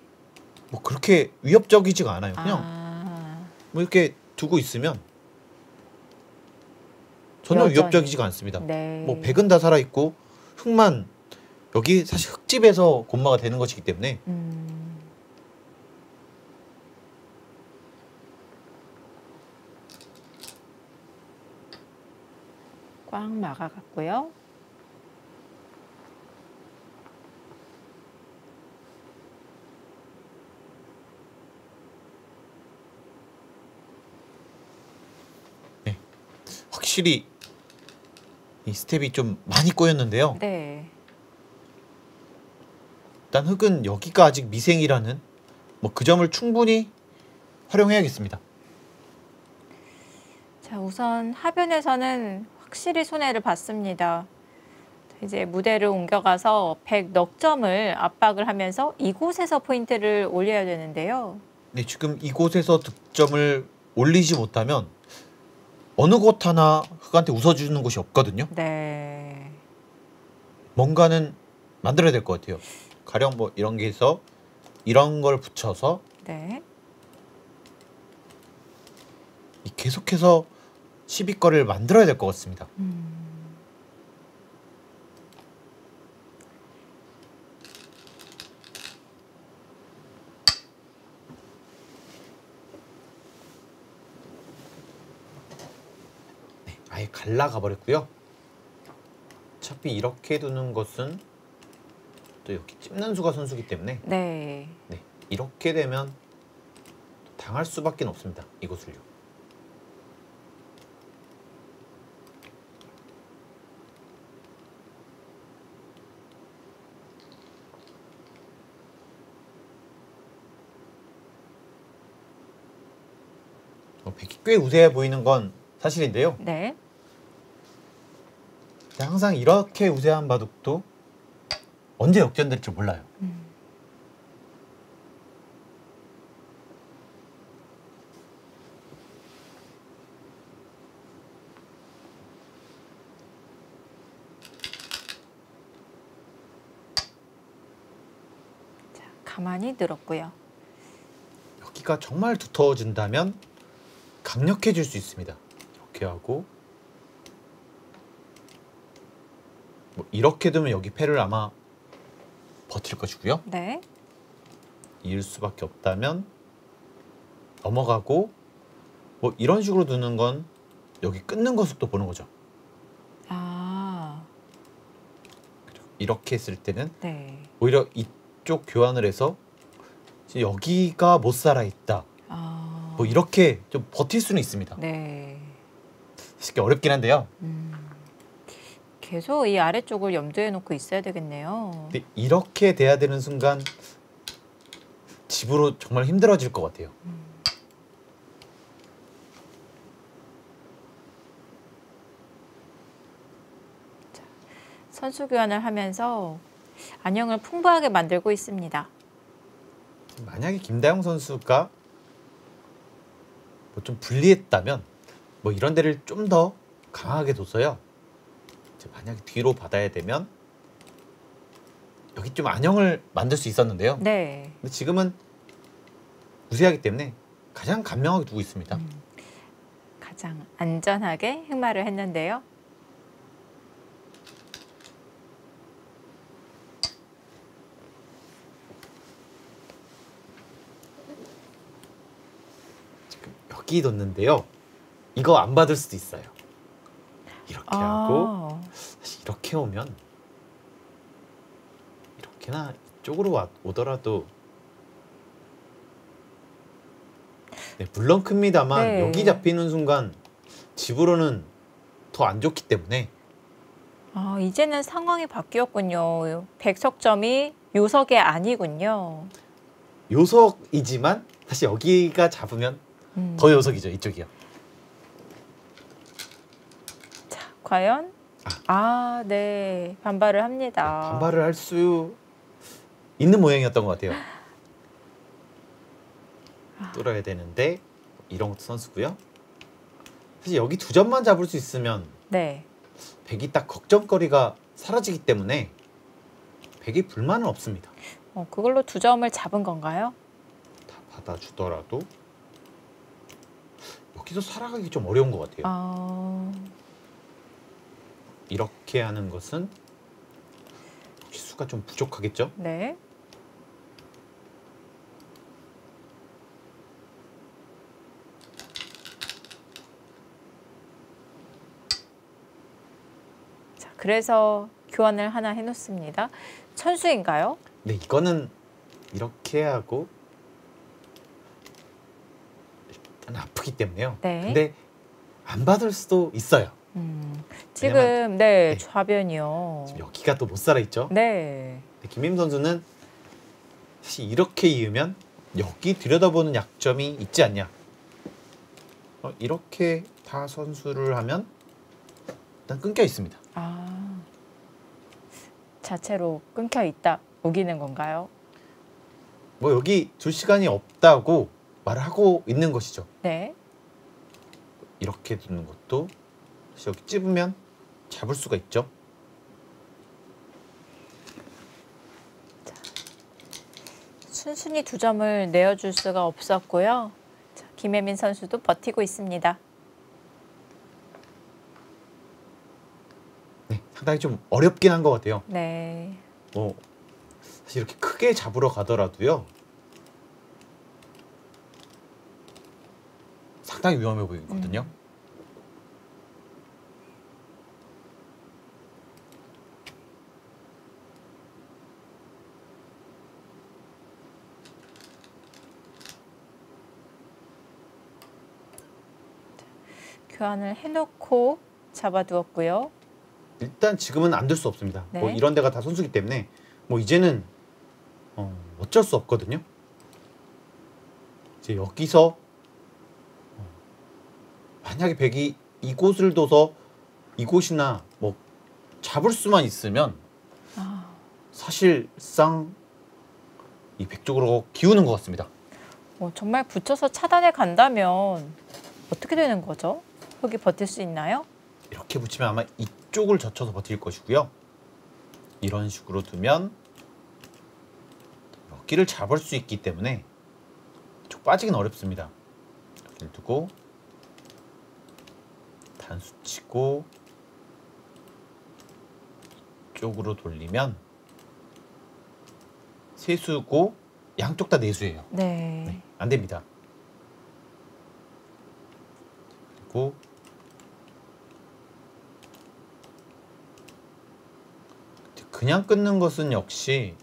뭐 그렇게 위협적이지가 않아요. 그냥 아, 뭐 이렇게 두고 있으면 전혀 여전히. 위협적이지가 않습니다. 네. 뭐 백은 다 살아 있고 흑만 여기 사실 흑집에서 곤마가 되는 것이기 때문에 꽉 막아갔고요. 확실히 이 스텝이 좀 많이 꼬였는데요. 네. 일단 흑은 여기가 아직 미생이라는 뭐 그 점을 충분히 활용해야겠습니다. 자, 우선 하변에서는 확실히 손해를 봤습니다. 이제 무대를 옮겨가서 백 넉 점을 압박을 하면서 이곳에서 포인트를 올려야 되는데요. 네, 지금 이곳에서 득점을 올리지 못하면 어느 곳 하나 흑한테 웃어주는 곳이 없거든요. 네. 뭔가는 만들어야 될 것 같아요. 가령 뭐 이런 게 있어 이런 걸 붙여서 네. 계속해서 시비거리를 만들어야 될 것 같습니다. 네, 아예 갈라가 버렸고요. 어차피 이렇게 두는 것은 또 여기 찝는 수가 선수기 때문에 네. 네, 이렇게 되면 당할 수밖에 없습니다. 이곳을요. 백이 꽤 우세해 보이는 건 사실인데요. 네. 항상 이렇게 우세한 바둑도 언제 역전될지 몰라요. 자, 가만히 늘었고요. 여기가 정말 두터워진다면 강력해질 수 있습니다. 이렇게 하고 뭐 이렇게 두면 여기 패를 아마 버틸 것이고요. 네. 이을 수밖에 없다면 넘어가고 뭐 이런 식으로 두는 건 여기 끊는 것도 보는 거죠. 아, 이렇게 했을 때는 네. 오히려 이쪽 교환을 해서 여기가 못 살아 있다. 아, 뭐 이렇게 좀 버틸 수는 있습니다. 네. 쉽게 어렵긴 한데요. 계속 이 아래쪽을 염두에 놓고 있어야 되겠네요. 근데 이렇게 돼야 되는 순간 집으로 정말 힘들어질 것 같아요. 선수 교환을 하면서 안형을 풍부하게 만들고 있습니다. 만약에 김다영 선수가 뭐 좀 불리했다면 뭐 이런 데를 좀 더 강하게 뒀어요. 이제 만약에 뒤로 받아야 되면 여기 좀 안형을 만들 수 있었는데요. 네. 근데 지금은 우세하기 때문에 가장 간명하게 두고 있습니다. 가장 안전하게 흑마를 했는데요. 여기 뒀는데요. 이거 안 받을 수도 있어요. 이렇게 하고 아, 다시 이렇게 오면 이렇게나 이쪽으로 오더라도 네, 물론 큽니다만 네. 여기 잡히는 순간 집으로는 더 안 좋기 때문에 아, 이제는 상황이 바뀌었군요. 백석점이 요석이 아니군요. 요석이지만 사실 여기가 잡으면 더 요석이죠. 이쪽이요. 자, 과연? 아, 네. 반발을 합니다. 반발을 할 수 있는 모양이었던 것 같아요. 뚫어야 되는데 이런 것도 선수고요. 사실 여기 두 점만 잡을 수 있으면 네. 백이 딱 걱정거리가 사라지기 때문에 백이 불만은 없습니다. 그걸로 두 점을 잡은 건가요? 다 받아주더라도 여기서 살아가기 좀 어려운 것 같아요. 아, 이렇게 하는 것은 혹시 수가 좀 부족하겠죠? 네. 자, 그래서 교환을 하나 해놓습니다. 천수인가요? 네, 이거는 이렇게 하고 일단 아프기 때문에요. 네. 근데 안 받을 수도 있어요. 지금 네, 네. 좌변이요. 지금 여기가 또 못 살아 있죠. 네. 김민 선수는 사실 이렇게 이으면 여기 들여다보는 약점이 있지 않냐. 이렇게 다 선수를 하면 일단 끊겨 있습니다. 아, 자체로 끊겨 있다. 우기는 건가요? 뭐 여기 둘 시간이 없다고 말을 하고 있는 것이죠. 네. 이렇게 두는 것도 사실 여기 찝으면 잡을 수가 있죠. 순순히 두 점을 내어줄 수가 없었고요. 자, 김혜민 선수도 버티고 있습니다. 네, 상당히 좀 어렵긴 한 것 같아요. 네. 뭐 사실 이렇게 크게 잡으러 가더라도요. 상당히 위험해 보이거든요. 교환을 해놓고 잡아두었고요. 일단 지금은 안 될 수 없습니다. 네. 뭐 이런 데가 다 선수기 때문에 뭐 이제는 어쩔 수 없거든요. 이제 여기서 만약에 백이 이곳을 둬서 이곳이나 뭐 잡을 수만 있으면 사실상 이 백 쪽으로 기우는 것 같습니다. 정말 붙여서 차단해 간다면 어떻게 되는 거죠? 흙이 버틸 수 있나요? 이렇게 붙이면 아마 이쪽을 젖혀서 버틸 것이고요. 이런 식으로 두면 여기를 잡을 수 있기 때문에 이쪽 빠지긴 어렵습니다. 여기를 두고 단수 치고 이쪽으로 돌리면 세수고 양쪽 다 내수예요. 네. 네, 안 됩니다. 그리고 그냥 끊는 것은 역시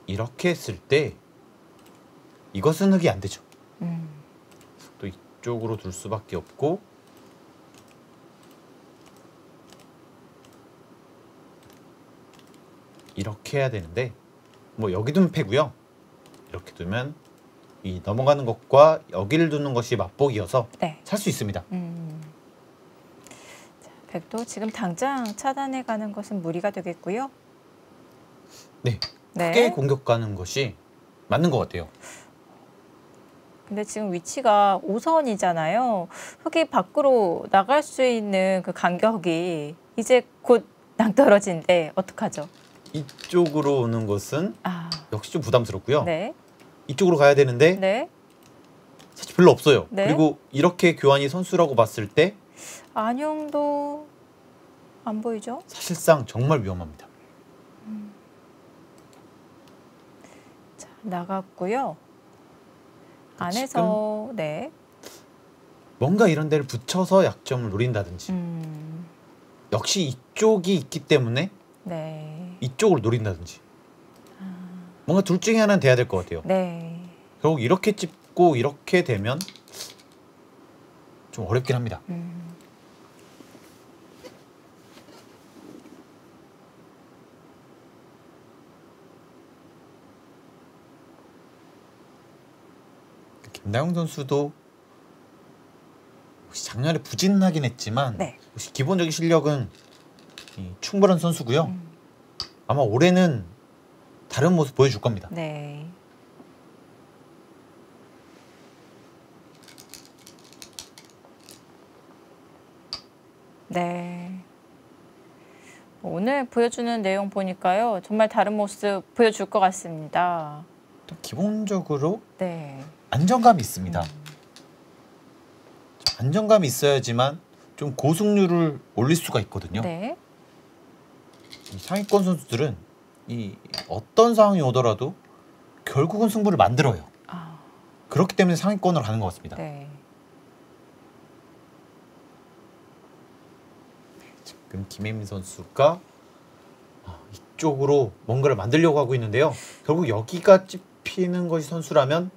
이렇게 했을 때 이것은 흙이 안 되죠. 또 이쪽으로 둘 수밖에 없고 이렇게 해야 되는데 뭐 여기 두면 패고요. 이렇게 두면 이 넘어가는 것과 여기를 두는 것이 맞복이어서 네. 살 수 있습니다. 자, 백도 지금 당장 차단해 가는 것은 무리가 되겠고요. 네, 네. 크게 공격 가는 것이 맞는 것 같아요. 근데 지금 위치가 5선이잖아요. 흙이 밖으로 나갈 수 있는 그 간격이 이제 곧 낭떨어진데 어떡하죠? 이쪽으로 오는 것은 역시 좀 부담스럽고요. 네. 이쪽으로 가야 되는데 네. 사실 별로 없어요. 네. 그리고 이렇게 교환이 선수라고 봤을 때 안용도 안 보이죠? 사실상 정말 위험합니다. 자, 나갔고요. 안에서 네. 뭔가 이런 데를 붙여서 약점을 노린다든지 역시 이쪽이 있기 때문에 네. 이쪽을 노린다든지 뭔가 둘 중에 하나는 돼야 될 것 같아요. 네. 결국 이렇게 찝고 이렇게 되면 좀 어렵긴 합니다. 김다영 선수도 혹시 작년에 부진하긴 했지만 네. 혹시 기본적인 실력은 충분한 선수고요. 아마 올해는 다른 모습 보여줄 겁니다. 네. 네. 오늘 보여주는 내용 보니까요. 정말 다른 모습 보여줄 것 같습니다. 기본적으로 네. 안정감이 있습니다. 안정감이 있어야지만 좀 고승률을 올릴 수가 있거든요. 네. 이 상위권 선수들은 이 어떤 상황이 오더라도 결국은 승부를 만들어요. 아, 그렇기 때문에 상위권으로 가는 것 같습니다. 네. 지금 김혜민 선수가 이쪽으로 뭔가를 만들려고 하고 있는데요. 결국 여기가 찝히는 것이 선수라면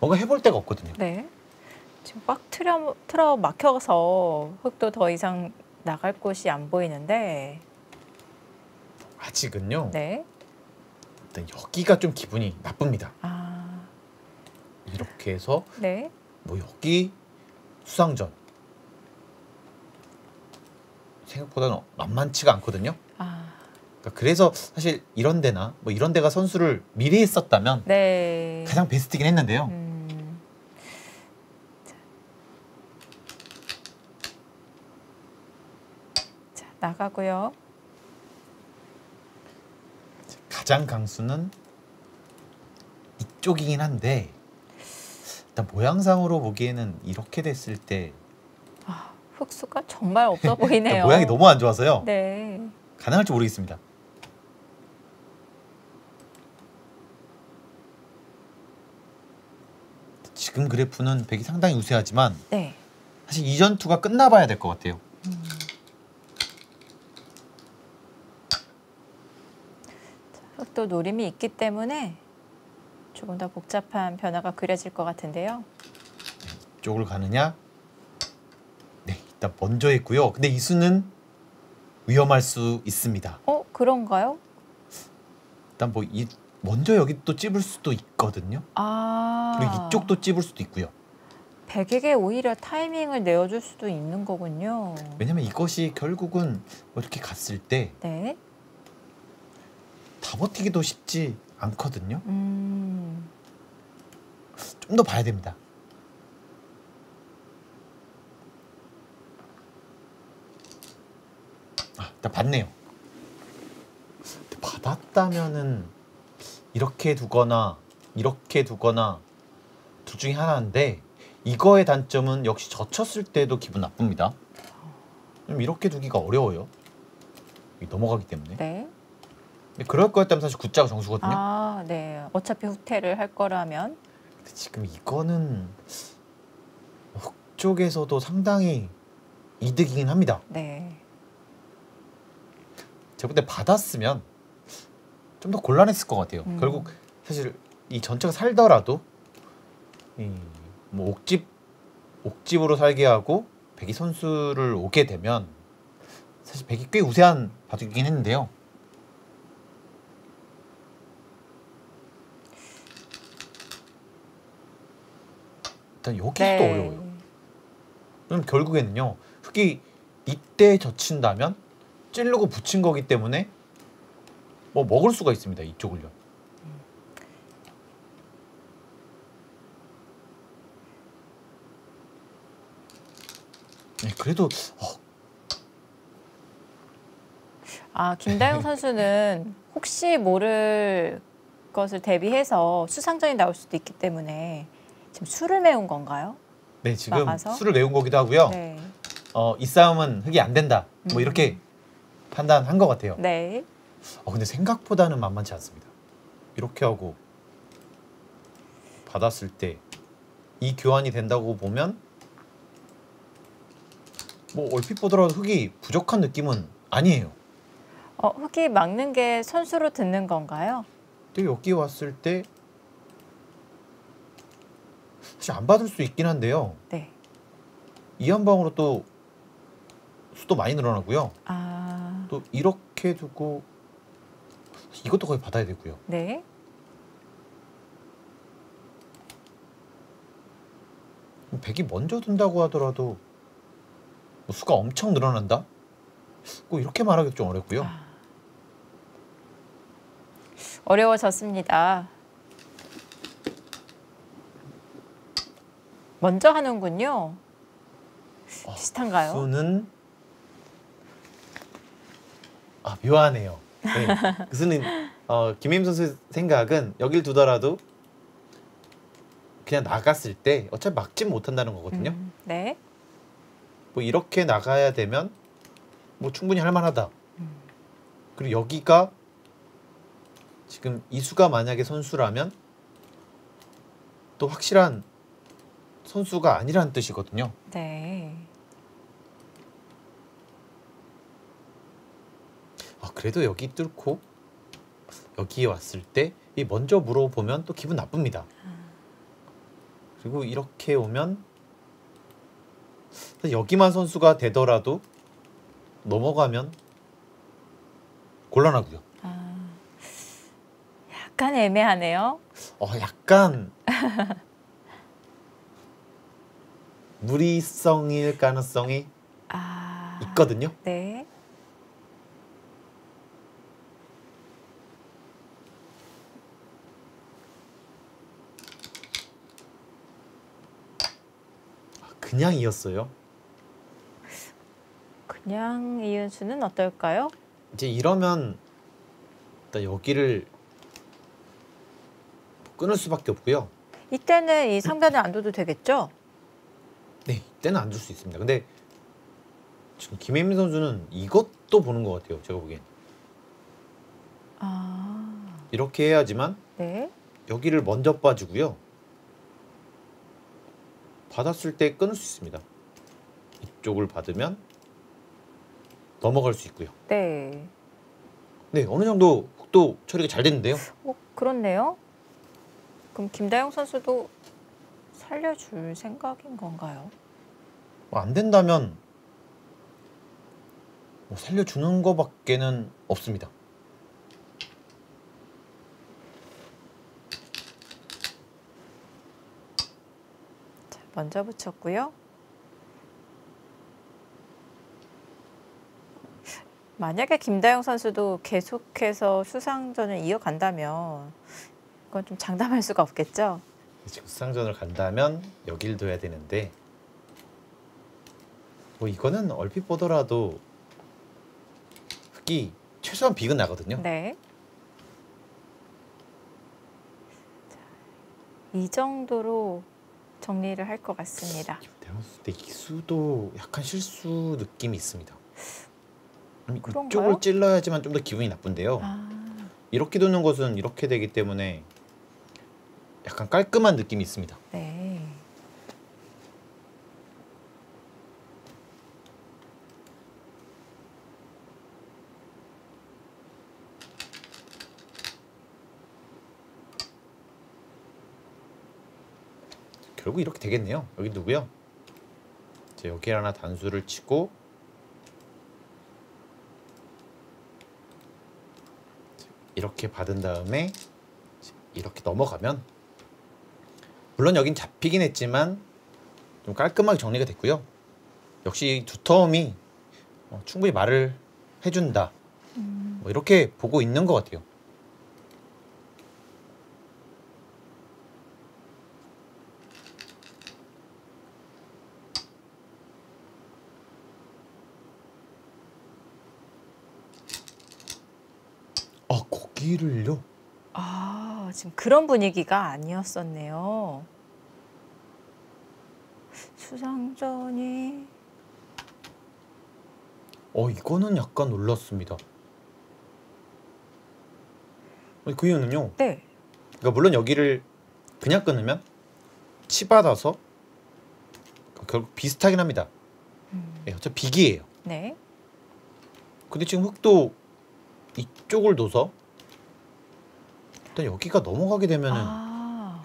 뭔가 해볼 데가 없거든요. 네. 지금 꽉 틀어 막혀서 흙도 더 이상 나갈 곳이 안 보이는데. 아직은요. 네. 일단 여기가 좀 기분이 나쁩니다. 아, 이렇게 해서 네. 뭐 여기 수상전 생각보다는 만만치가 않거든요. 아, 그러니까 그래서 사실 이런 데나 뭐 이런 데가 선수를 미리 했었다면 네. 가장 베스트긴 했는데요. 자, 나가고요. 가장 강수는 이쪽이긴 한데 일단 모양상으로 보기에는 이렇게 됐을 때 흙수가 정말 없어 보이네요. 모양이 너무 안 좋아서요. 네. 가능할지 모르겠습니다. 지금 그래프는 백이 상당히 우세하지만 네. 사실 이 전투가 끝나봐야 될 것 같아요. 흙도 노림이 있기 때문에 조금 더 복잡한 변화가 그려질 것 같은데요. 이쪽을 가느냐? 네, 일단 먼저 했고요. 근데 이 수는 위험할 수 있습니다. 그런가요? 일단 뭐 먼저 여기 또 찝을 수도 있거든요. 아. 그리고 이쪽도 찝을 수도 있고요. 백에게 오히려 타이밍을 내어줄 수도 있는 거군요. 왜냐면 이것이 결국은 뭐 이렇게 갔을 때 다 네. 버티기도 쉽지 않거든요. 음. 좀 더 봐야 됩니다. 일단 봤네요. 받았다면은 이렇게 두거나 이렇게 두거나 둘 중에 하나인데 이거의 단점은 역시 젖혔을 때도 기분 나쁩니다. 이렇게 두기가 어려워요. 넘어가기 때문에. 네. 근데 그럴 거였다면 사실 굿자가 정수거든요. 아, 네. 어차피 후퇴를 할 거라면. 근데 지금 이거는 훅 쪽에서도 상당히 이득이긴 합니다. 네. 제가 볼 때 받았으면 좀 더 곤란했을 것 같아요. 결국 사실 이 전체가 살더라도 뭐 옥집으로 살게 하고 백이 선수를 오게 되면 사실 백이 꽤 우세한 바둑이긴 했는데요. 일단 여기서 또 어려워요. 그럼 결국에는요. 흙이 이때 젖힌다면 찌르고 붙인 거기 때문에 뭐 먹을 수가 있습니다. 이쪽을요. 네, 그래도 김다영 선수는 혹시 모를 것을 대비해서 수상전이 나올 수도 있기 때문에 지금 수를 메운 건가요? 네, 지금 막아서? 수를 메운 거기도 하고요. 네. 이 싸움은 흙이 안 된다. 뭐 이렇게 판단한 것 같아요. 네. 근데 생각보다는 만만치 않습니다. 이렇게 하고 받았을 때 이 교환이 된다고 보면 뭐 얼핏 보더라도 흙이 부족한 느낌은 아니에요. 흙이 막는 게 선수로 듣는 건가요? 근데 여기 왔을 때 사실 안 받을 수 있긴 한데요. 네. 이 한 방으로 또 수도 많이 늘어나고요. 아, 또 이렇게 두고 이것도 거의 받아야 되고요. 네. 백이 먼저 둔다고 하더라도 뭐 수가 엄청 늘어난다? 꼭 이렇게 말하기 좀 어렵고요. 어려워졌습니다. 먼저 하는군요. 비슷한가요? 수는 묘하네요. 네. 그 수는 김혜임 선수 생각은 여길 두더라도 그냥 나갔을 때 어차피 막진 못한다는 거거든요. 네. 뭐 이렇게 나가야 되면 뭐 충분히 할만하다. 그리고 여기가 지금 이수가 만약에 선수라면 또 확실한 선수가 아니라는 뜻이거든요. 네. 그래도 여기 뚫고 여기에 왔을 때 이 먼저 물어보면 또 기분 나쁩니다. 그리고 이렇게 오면 여기만 선수가 되더라도 넘어가면 곤란하고요. 약간 애매하네요. 약간 무리성일 가능성이 있거든요. 네. 그냥 이었어요. 그냥 이은수는 어떨까요? 이제 이러면 일단 여기를 끊을 수밖에 없고요. 이때는 이 상단을 안 둬도 되겠죠? 네, 이때는 안 줄 수 있습니다. 근데 지금 김혜민 선수는 이것도 보는 것 같아요. 제가 보기엔. 이렇게 해야지만 네. 여기를 먼저 빠지고요. 받았을 때 끊을 수 있습니다. 이쪽을 받으면 넘어갈 수 있고요. 네. 네, 어느 정도 흑도 처리가 잘 됐는데요. 그렇네요. 그럼 김다영 선수도 살려줄 생각인 건가요? 안 된다면 살려주는 거밖에는 없습니다. 자, 먼저 붙였고요. 만약에 김다영 선수도 계속해서 수상전을 이어간다면 이건 좀 장담할 수가 없겠죠? 지금 수상전을 간다면 여길 둬야 되는데 이거는 얼핏 보더라도 흑이 최소한 빅은 나거든요. 네. 자, 이 정도로 정리를 할 것 같습니다. 내가 봤을 때 이수도 약간 실수 느낌이 있습니다. 그런가요? 이쪽을 찔러야지만 좀 더 기분이 나쁜데요. 이렇게 두는 것은 이렇게 되기 때문에 약간 깔끔한 느낌이 있습니다. 네. 결국 이렇게 되겠네요. 여기 누구요? 이제 여기 하나 단수를 치고 이렇게 받은 다음에 이렇게 넘어가면 물론 여긴 잡히긴 했지만 좀 깔끔하게 정리가 됐고요. 역시 두터움이 충분히 말을 해준다. 이렇게 보고 있는 것 같아요. 거기를요? 지금 그런 분위기가 아니었었네요. 수상전이 이거는 약간 놀랐습니다. 그 이유는요. 네. 그러니까 물론 여기를 그냥 끊으면 치받아서 결국 비슷하긴 합니다. 네, 어차피 비기예요. 네. 근데 지금 흑도 이쪽을 둬서 일단 여기가 넘어가게 되면은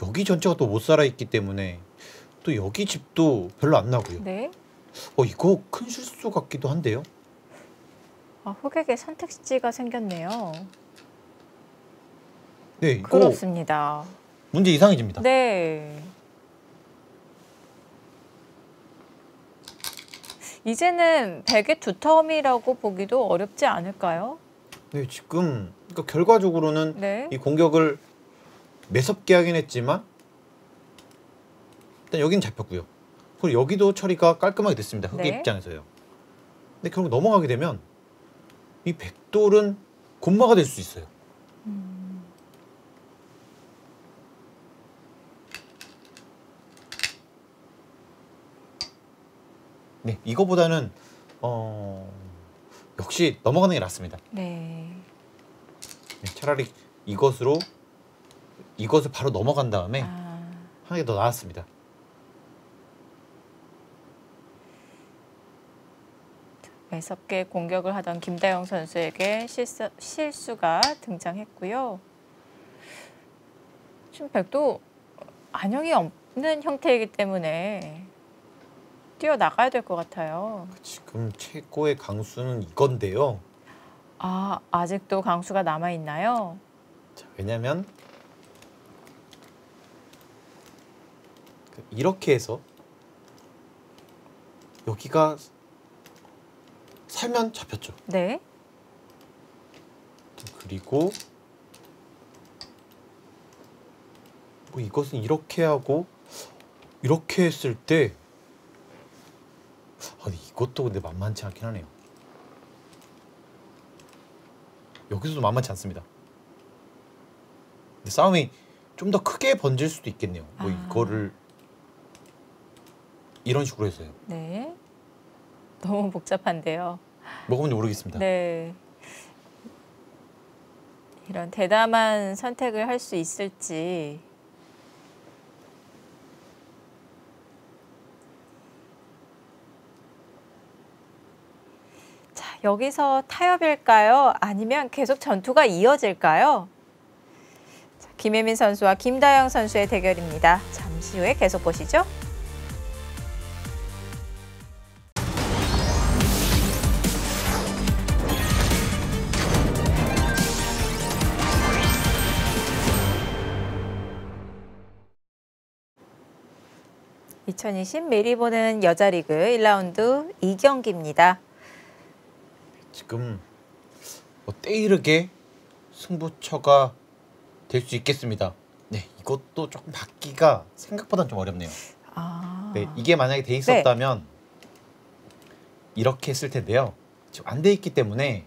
여기 전체가 또 못 살아 있기 때문에 또 여기 집도 별로 안 나고요. 네. 이거 큰 실수 같기도 한데요. 흑에게 선택지가 생겼네요. 네, 이거 그렇습니다. 문제 이상해집니다. 네. 이제는 백의 두텀이라고 보기도 어렵지 않을까요? 네, 지금 그러니까 결과적으로는 네. 이 공격을 매섭게 하긴 했지만 일단 여기는 잡혔고요. 그리고 여기도 처리가 깔끔하게 됐습니다. 흑의 네. 입장에서요. 근데 결국 넘어가게 되면 이 백돌은 곤마가 될 수 있어요. 네, 이거보다는 역시 넘어가는 게 낫습니다. 네. 네, 차라리 이것을 바로 넘어간 다음에 하는 게 더 나았습니다. 매섭게 공격을 하던 김다영 선수에게 실수가 등장했고요. 지금 백도 안형이 없는 형태이기 때문에 뛰어나가야 될 것 같아요. 지금 최고의 강수는 이건데요. 아직도 강수가 남아있나요? 자, 왜냐면 이렇게 해서 여기가 살면 잡혔죠. 네. 그리고 뭐 이것은 이렇게 하고 이렇게 했을 때 이것도 근데 만만치 않긴 하네요. 여기서도 만만치 않습니다. 근데 싸움이 좀 더 크게 번질 수도 있겠네요. 뭐 이거를 이런 식으로 해서요. 네. 너무 복잡한데요. 뭐가 뭔지 모르겠습니다. 네. 이런 대담한 선택을 할 수 있을지. 자, 여기서 타협일까요? 아니면 계속 전투가 이어질까요? 자, 김혜민 선수와 김다영 선수의 대결입니다. 잠시 후에 계속 보시죠. (2020) 미리 보는 여자리그 1라운드 2경기입니다. 지금 때이르게 승부처가 될 수 있겠습니다. 네, 이것도 조금 받기가 생각보다는 좀 어렵네요. 네, 이게 만약에 돼 있었다면 이렇게 했을 텐데요. 지금 안 돼 있기 때문에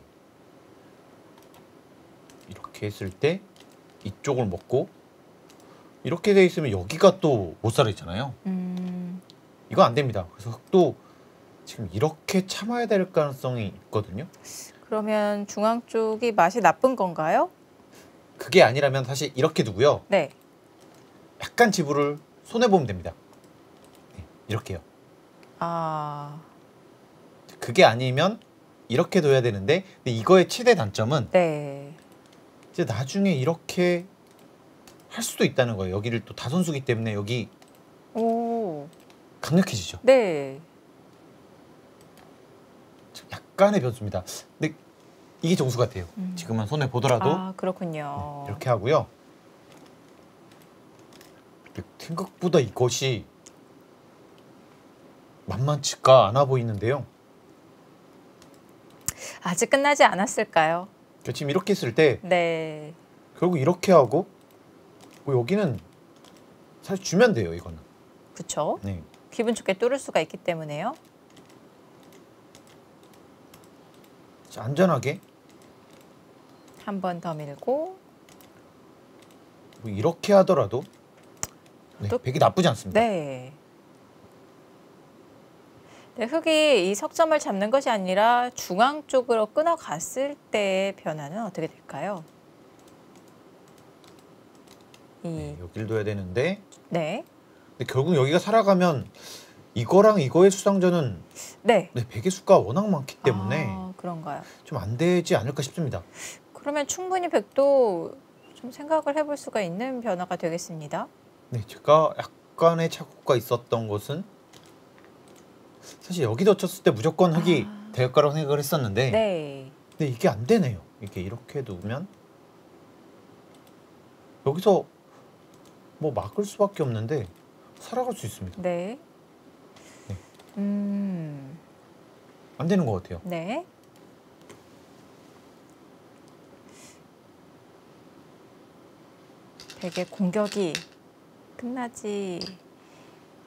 이렇게 했을 때 이쪽을 먹고 이렇게 돼 있으면 여기가 또 못 살아 있잖아요. 이거 안 됩니다. 그래서 흑도 지금 이렇게 참아야 될 가능성이 있거든요. 그러면 중앙 쪽이 맛이 나쁜 건가요? 그게 아니라면 사실 이렇게 두고요. 네. 약간 지불을 손해보면 됩니다. 네, 이렇게요. 그게 아니면 이렇게 둬야 되는데 근데 이거의 최대 단점은 이제 나중에 이렇게 할 수도 있다는 거예요. 여기를 또 다선수기 때문에 여기 강력해지죠. 네. 약간의 변수입니다. 근데 이게 정수 같아요. 지금은 손해 보더라도 그렇군요. 이렇게 하고요. 생각보다 이것이 만만치가 않아 보이는데요. 아직 끝나지 않았을까요? 지금 이렇게 했을 때 네. 결국 이렇게 하고 여기는 사실 주면 돼요. 이거는. 그렇죠. 네. 기분 좋게 뚫을 수가 있기 때문에요. 안전하게 한 번 더 밀고 이렇게 하더라도 백이 나쁘지 않습니다. 네. 네, 흑이 이 석점을 잡는 것이 아니라 중앙 쪽으로 끊어갔을 때의 변화는 어떻게 될까요? 여길 둬야 되는데 네. 근데 결국 여기가 살아가면 이거랑 이거의 수상전은 네. 네, 백의 수가 워낙 많기 때문에 그런가요? 좀 안 되지 않을까 싶습니다. 그러면 충분히 백도 좀 생각을 해볼 수가 있는 변화가 되겠습니다. 네, 제가 약간의 착오가 있었던 것은 사실 여기도 쳤을 때 무조건 흑이 될 거라고 생각을 했었는데 네. 근데 이게 안 되네요. 이게 이렇게 두면 여기서 뭐 막을 수밖에 없는데 살아갈 수 있습니다. 네. 네. 네. 안 되는 것 같아요. 네. 백의 공격이 끝나지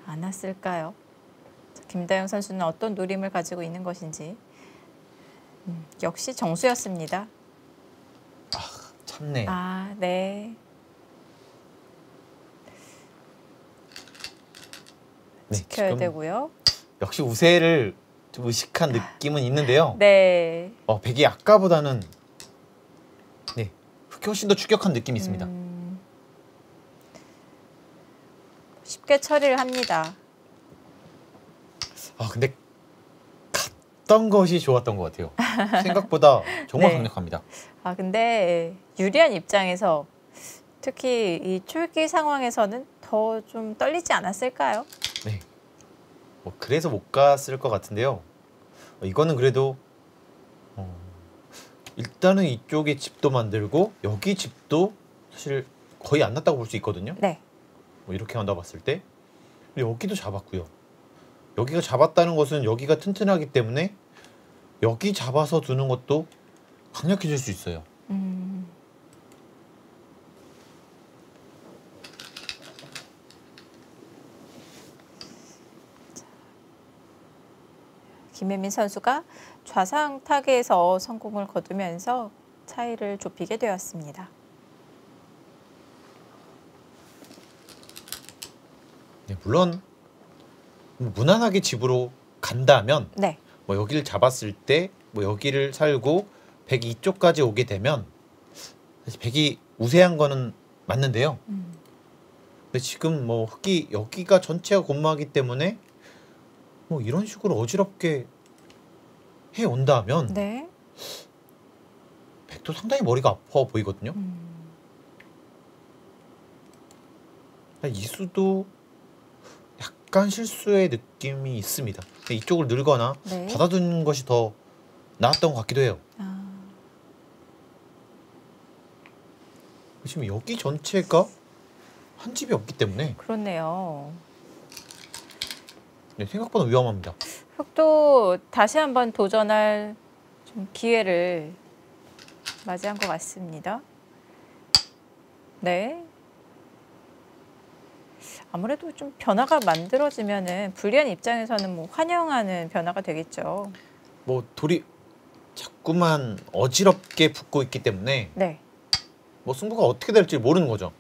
않았을까요? 자, 김다영 선수는 어떤 노림을 가지고 있는 것인지. 역시 정수였습니다. 참네. 네. 네, 지켜야 지금 되고요. 역시 우세를 좀 의식한 느낌은 있는데요. 네. 백이 아까보다는 네, 흑이 훨씬 더 추격한 느낌이 있습니다. 쉽게 처리를 합니다. 근데 갔던 것이 좋았던 것 같아요. 생각보다 정말 네. 강력합니다. 근데 유리한 입장에서 특히 이 쫄기 상황에서는 더 좀 떨리지 않았을까요? 네. 뭐 그래서 못 갔을 것 같은데요. 이거는 그래도 일단은 이쪽에 집도 만들고 여기 집도 사실 거의 안 났다고 볼 수 있거든요. 네. 뭐 이렇게 한다 봤을 때 여기도 잡았고요. 여기가 잡았다는 것은 여기가 튼튼하기 때문에 여기 잡아서 두는 것도 강력해질 수 있어요. 김혜민 선수가 좌상 타기에서 성공을 거두면서 차이를 좁히게 되었습니다. 네, 물론 무난하게 집으로 간다면 네. 뭐 여기를 잡았을 때 뭐 여기를 살고 백이 이쪽까지 오게 되면 사실 백이 우세한 거는 맞는데요. 근데 지금 뭐 흑이 여기가 전체가 곤마하기 때문에 뭐 이런 식으로 어지럽게 해 온다면 네. 백도 상당히 머리가 아파 보이거든요. 이수도 약간 실수의 느낌이 있습니다. 이쪽을 늘거나 네. 받아두는 것이 더 나았던 것 같기도 해요. 지금 여기 전체가 한 집이 없기 때문에 그렇네요. 네, 생각보다 위험합니다. 흑도 다시 한번 도전할 좀 기회를 맞이한 것 같습니다. 네. 아무래도 좀 변화가 만들어지면은 불리한 입장에서는 뭐 환영하는 변화가 되겠죠. 뭐 돌이 자꾸만 어지럽게 붙고 있기 때문에 네. 뭐 승부가 어떻게 될지 모르는 거죠.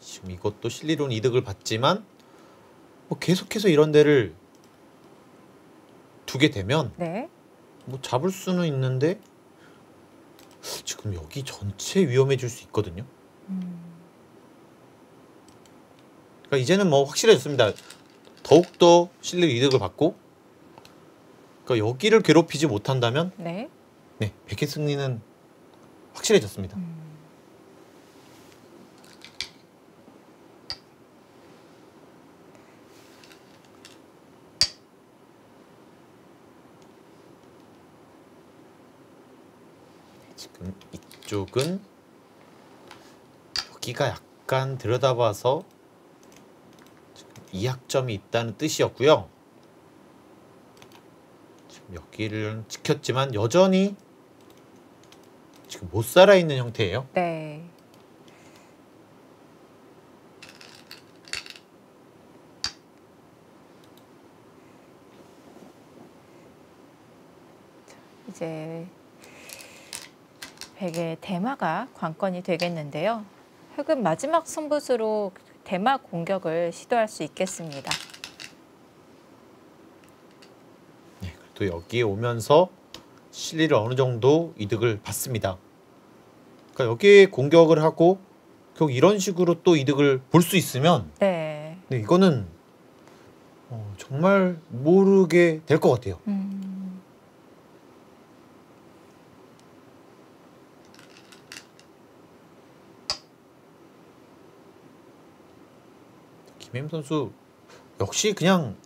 지금 이것도 실리론 이득을 받지만 뭐 계속해서 이런 데를 두게 되면 네. 뭐 잡을 수는 있는데 지금 여기 전체 위험해질 수 있거든요. 그러니까 이제는 뭐 확실해졌습니다. 더욱더 실리 이득을 받고 그러니까 여기를 괴롭히지 못한다면 네. 네, 백의 승리는 확실해졌습니다. 지금 이쪽은 여기가 약간 들여다봐서 지금 이약점이 있다는 뜻이었고요. 지금 여기를 지켰지만 여전히 지금 못 살아 있는 형태예요. 네. 이제 백의 대마가 관건이 되겠는데요. 흑은 마지막 승부수로 대마 공격을 시도할 수 있겠습니다. 네, 또 여기에 오면서 실리를 어느 정도 이득을 받습니다. 그러니까 여기에 공격을 하고 결국 이런 식으로 또 이득을 볼 수 있으면 네. 네, 이거는 정말 모르게 될 것 같아요. 김혜임 선수 역시 그냥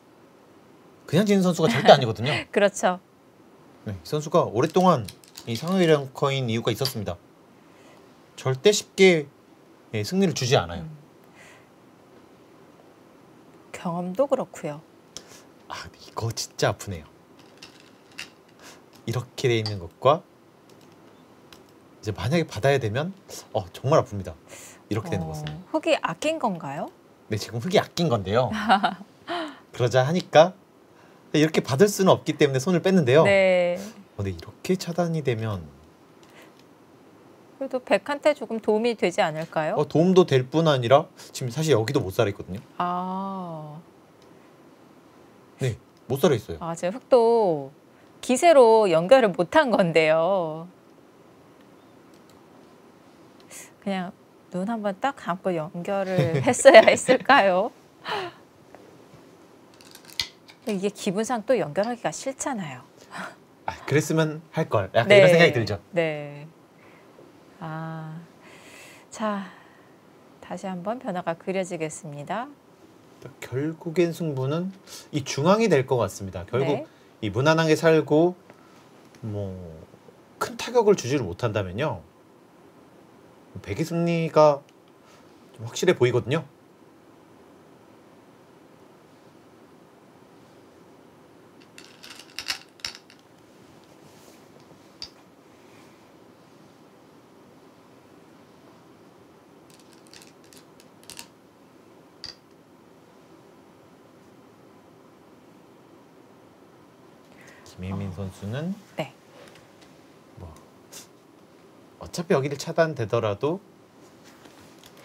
지는 선수가 절대 아니거든요. 그렇죠. 네, 이 선수가 오랫동안 이 상위 랭커인 이유가 있었습니다. 절대 쉽게 승리를 주지 않아요. 경험도 그렇고요. 아, 이거 진짜 아프네요. 이렇게 돼 있는 것과 이제 만약에 받아야 되면 정말 아픕니다. 이렇게 되는 것은. 흙이 아낀 건가요? 네, 지금 흙이 아낀 건데요. 그러자 하니까 이렇게 받을 수는 없기 때문에 손을 뺐는데요. 네. 근데 이렇게 차단이 되면 그래도 백한테 조금 도움이 되지 않을까요? 도움도 될 뿐 아니라 지금 사실 여기도 못 살아 있거든요. 아, 네, 못 살아 있어요. 지금 흙도 기세로 연결을 못한 건데요. 그냥 눈 한번 딱 감고 연결을 했어야 했을까요? 근데 이게 기분상 또 연결하기가 싫잖아요. 그랬으면 할 걸. 약간 이런 생각이 들죠. 네. 자, 다시 한번 변화가 그려지겠습니다. 결국엔 승부는 이 중앙이 될 것 같습니다. 결국 네. 이 무난하게 살고 뭐 큰 타격을 주지를 못한다면요. 백의 승리가 좀 확실해 보이거든요. 김혜민 선수는 네. 어차피 여기를 차단되더라도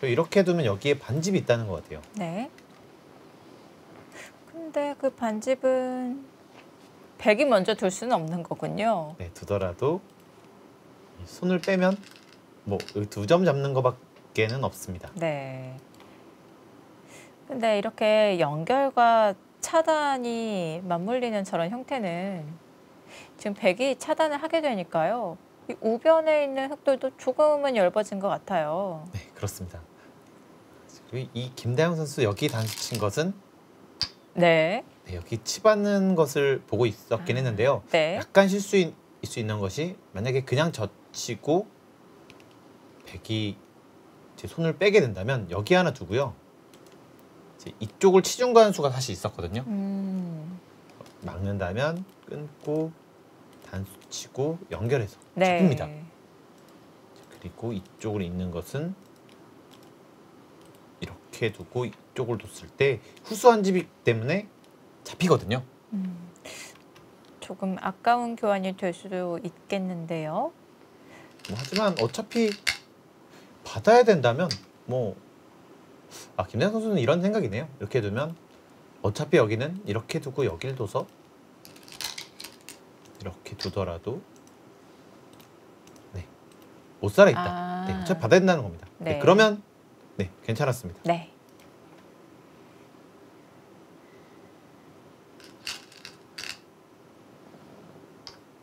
이렇게 두면 여기에 반집이 있다는 것 같아요. 네. 근데 그 반집은 백이 먼저 둘 수는 없는 거군요. 네, 두더라도 손을 빼면 뭐 두 점 잡는 것밖에는 없습니다. 네. 근데 이렇게 연결과 차단이 맞물리는 저런 형태는 지금 백이 차단을 하게 되니까요. 이 우변에 있는 흙들도 조금은 얇아진 것 같아요. 네, 그렇습니다. 그리고 이 김다영 선수 여기 단수친 것은 네. 여기 치받는 것을 보고 있었긴 했는데요. 네. 약간 실수일 수 있는 것이 만약에 그냥 젖히고 백이 이제 손을 빼게 된다면 여기 하나 두고요. 이제 이쪽을 치중 가는 수가 사실 있었거든요. 막는다면 끊고 단수 치고 연결해서 네. 잡힙니다. 그리고 이쪽으로 있는 것은 이렇게 두고 이쪽을 뒀을 때 후수한 집이기 때문에 잡히거든요. 조금 아까운 교환이 될 수도 있겠는데요. 하지만 어차피 받아야 된다면 김다영 선수는 이런 생각이네요. 이렇게 두면 어차피 여기는 이렇게 두고 여기를 둬서 이렇게 두더라도 못 살아 있다. 네, 어차피 받아야 된다는 겁니다. 네. 그러면 괜찮았습니다. 네.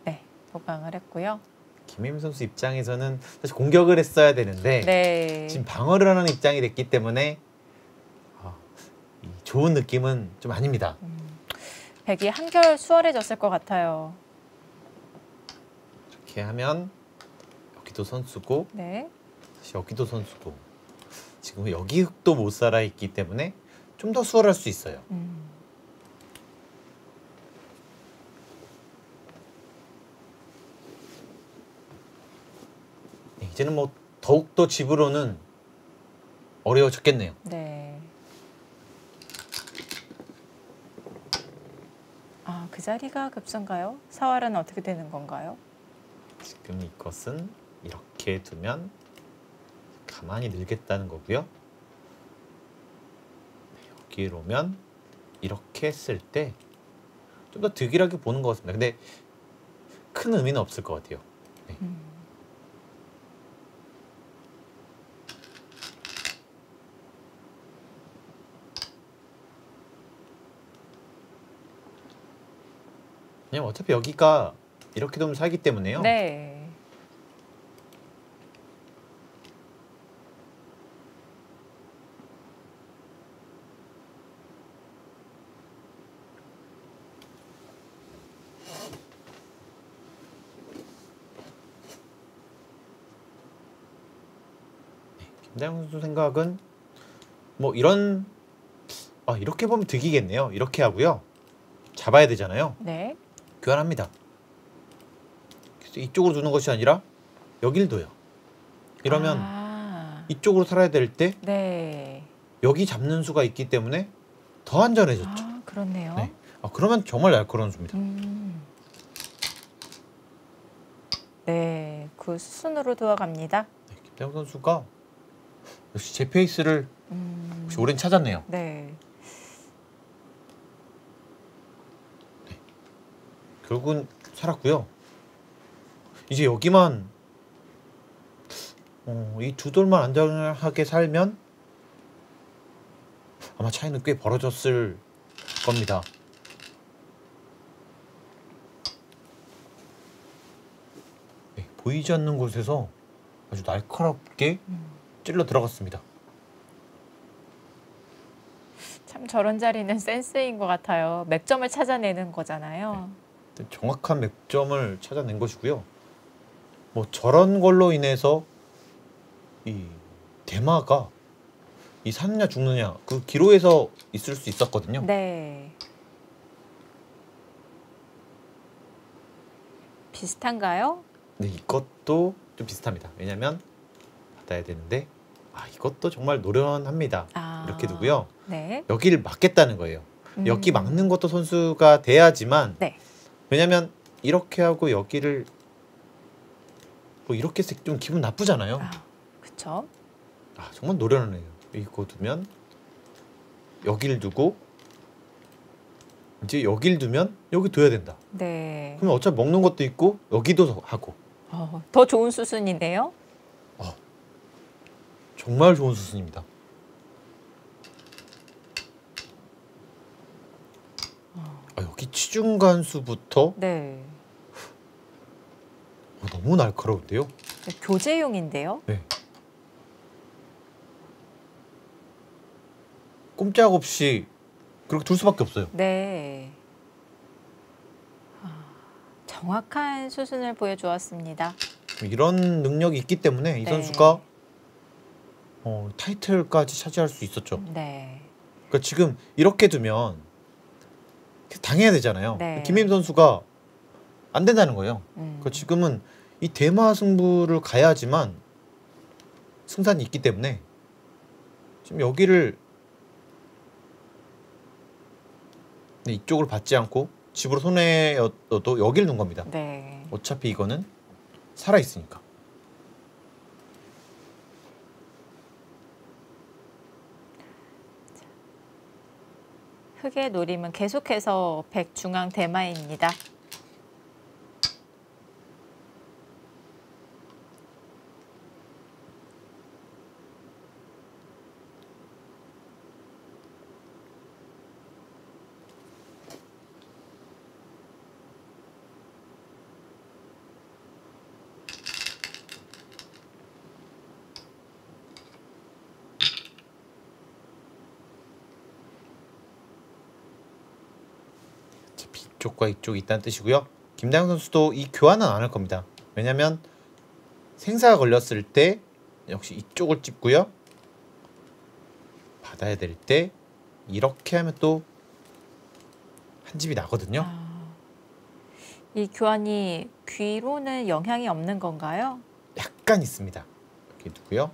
네, 보강을 했고요. 김혜민 선수 입장에서는 사실 공격을 했어야 되는데 네. 지금 방어를 하는 입장이 됐기 때문에 이 좋은 느낌은 좀 아닙니다. 백이 한결 수월해졌을 것 같아요. 이렇게 하면 여기도 선수고 네. 다시 여기도 선수고 지금 여기 흙도 못 살아 있기 때문에 좀 더 수월할 수 있어요. 이제는 뭐 더욱더 집으로는 어려워졌겠네요. 네. 그 자리가 급선가요? 사활은 어떻게 되는 건가요? 지금 이것은 이렇게 두면 가만히 늘겠다는 거고요. 여기로 오면 이렇게 했을 때 좀 더 득일하게 보는 것 같습니다. 근데 큰 의미는 없을 것 같아요. 네. 왜냐면 어차피 여기가 이렇게 되면 살기 때문에요. 네. 김다영 선수 생각은 뭐 이런 이렇게 보면 득이겠네요. 이렇게 하고요. 잡아야 되잖아요. 네. 교환합니다. 그래서 이쪽으로 두는 것이 아니라 여길 둬요. 이러면 이쪽으로 살아야 될 때 네. 여기 잡는 수가 있기 때문에 더 안전해졌죠. 그렇네요. 네. 그러면 정말 날카로운 수입니다. 네, 그 수순으로 들어갑니다. 네, 김다영 선수가 역시 제 페이스를 역시 오랜 찾았네요. 네. 결국은 살았고요. 이제 여기만 이 두 돌만 안전하게 살면 아마 차이는 꽤 벌어졌을 겁니다. 네, 보이지 않는 곳에서 아주 날카롭게 찔러 들어갔습니다. 참 저런 자리는 센스인 것 같아요. 맥점을 찾아내는 거잖아요. 네. 정확한 맥점을 찾아낸 것이고요. 뭐 저런 걸로 인해서 이 대마가 이 사느냐 죽느냐 그 기로에서 있을 수 있었거든요. 네. 비슷한가요? 네, 이것도 좀 비슷합니다. 왜냐면 받아야 되는데 이것도 정말 노련합니다. 이렇게 두고요. 네. 여기를 막겠다는 거예요. 여기 막는 것도 선수가 돼야지만 네. 왜냐면 이렇게 하고 여기를 뭐 이렇게 해서 좀 기분 나쁘잖아요. 그렇죠. 정말 노련하네요. 이거 두면 여기를 두고 이제 여기를 두면 여기 둬야 된다. 네. 그러면 어차피 먹는 것도 있고 여기도 하고 더 좋은 수순이네요. 정말 좋은 수순입니다. 여기 치중간수부터 네. 너무 날카로운데요. 교재용인데요. 네. 꼼짝없이 그렇게 둘 수밖에 없어요. 네. 정확한 수순을 보여주었습니다. 이런 능력이 있기 때문에 이 선수가 타이틀까지 차지할 수 있었죠. 네. 그러니까 지금 이렇게 두면 당해야 되잖아요. 네. 김혜임 선수가 안 된다는 거예요. 그러니까 지금은 이 대마 승부를 가야지만 승산이 있기 때문에 지금 여기를 이쪽을 받지 않고 집으로 손해여도 여기를 놓은 겁니다. 네. 어차피 이거는 살아 있으니까. 흑의 노림은 계속해서 백중앙 대마입니다. 이쪽과 이쪽이 있다는 뜻이고요. 김다영 선수도 이 교환은 안 할 겁니다. 왜냐면 생사가 걸렸을 때 역시 이쪽을 찝고요. 받아야 될 때 이렇게 하면 또 한 집이 나거든요. 이 교환이 귀로는 영향이 없는 건가요? 약간 있습니다. 이렇게 두고요.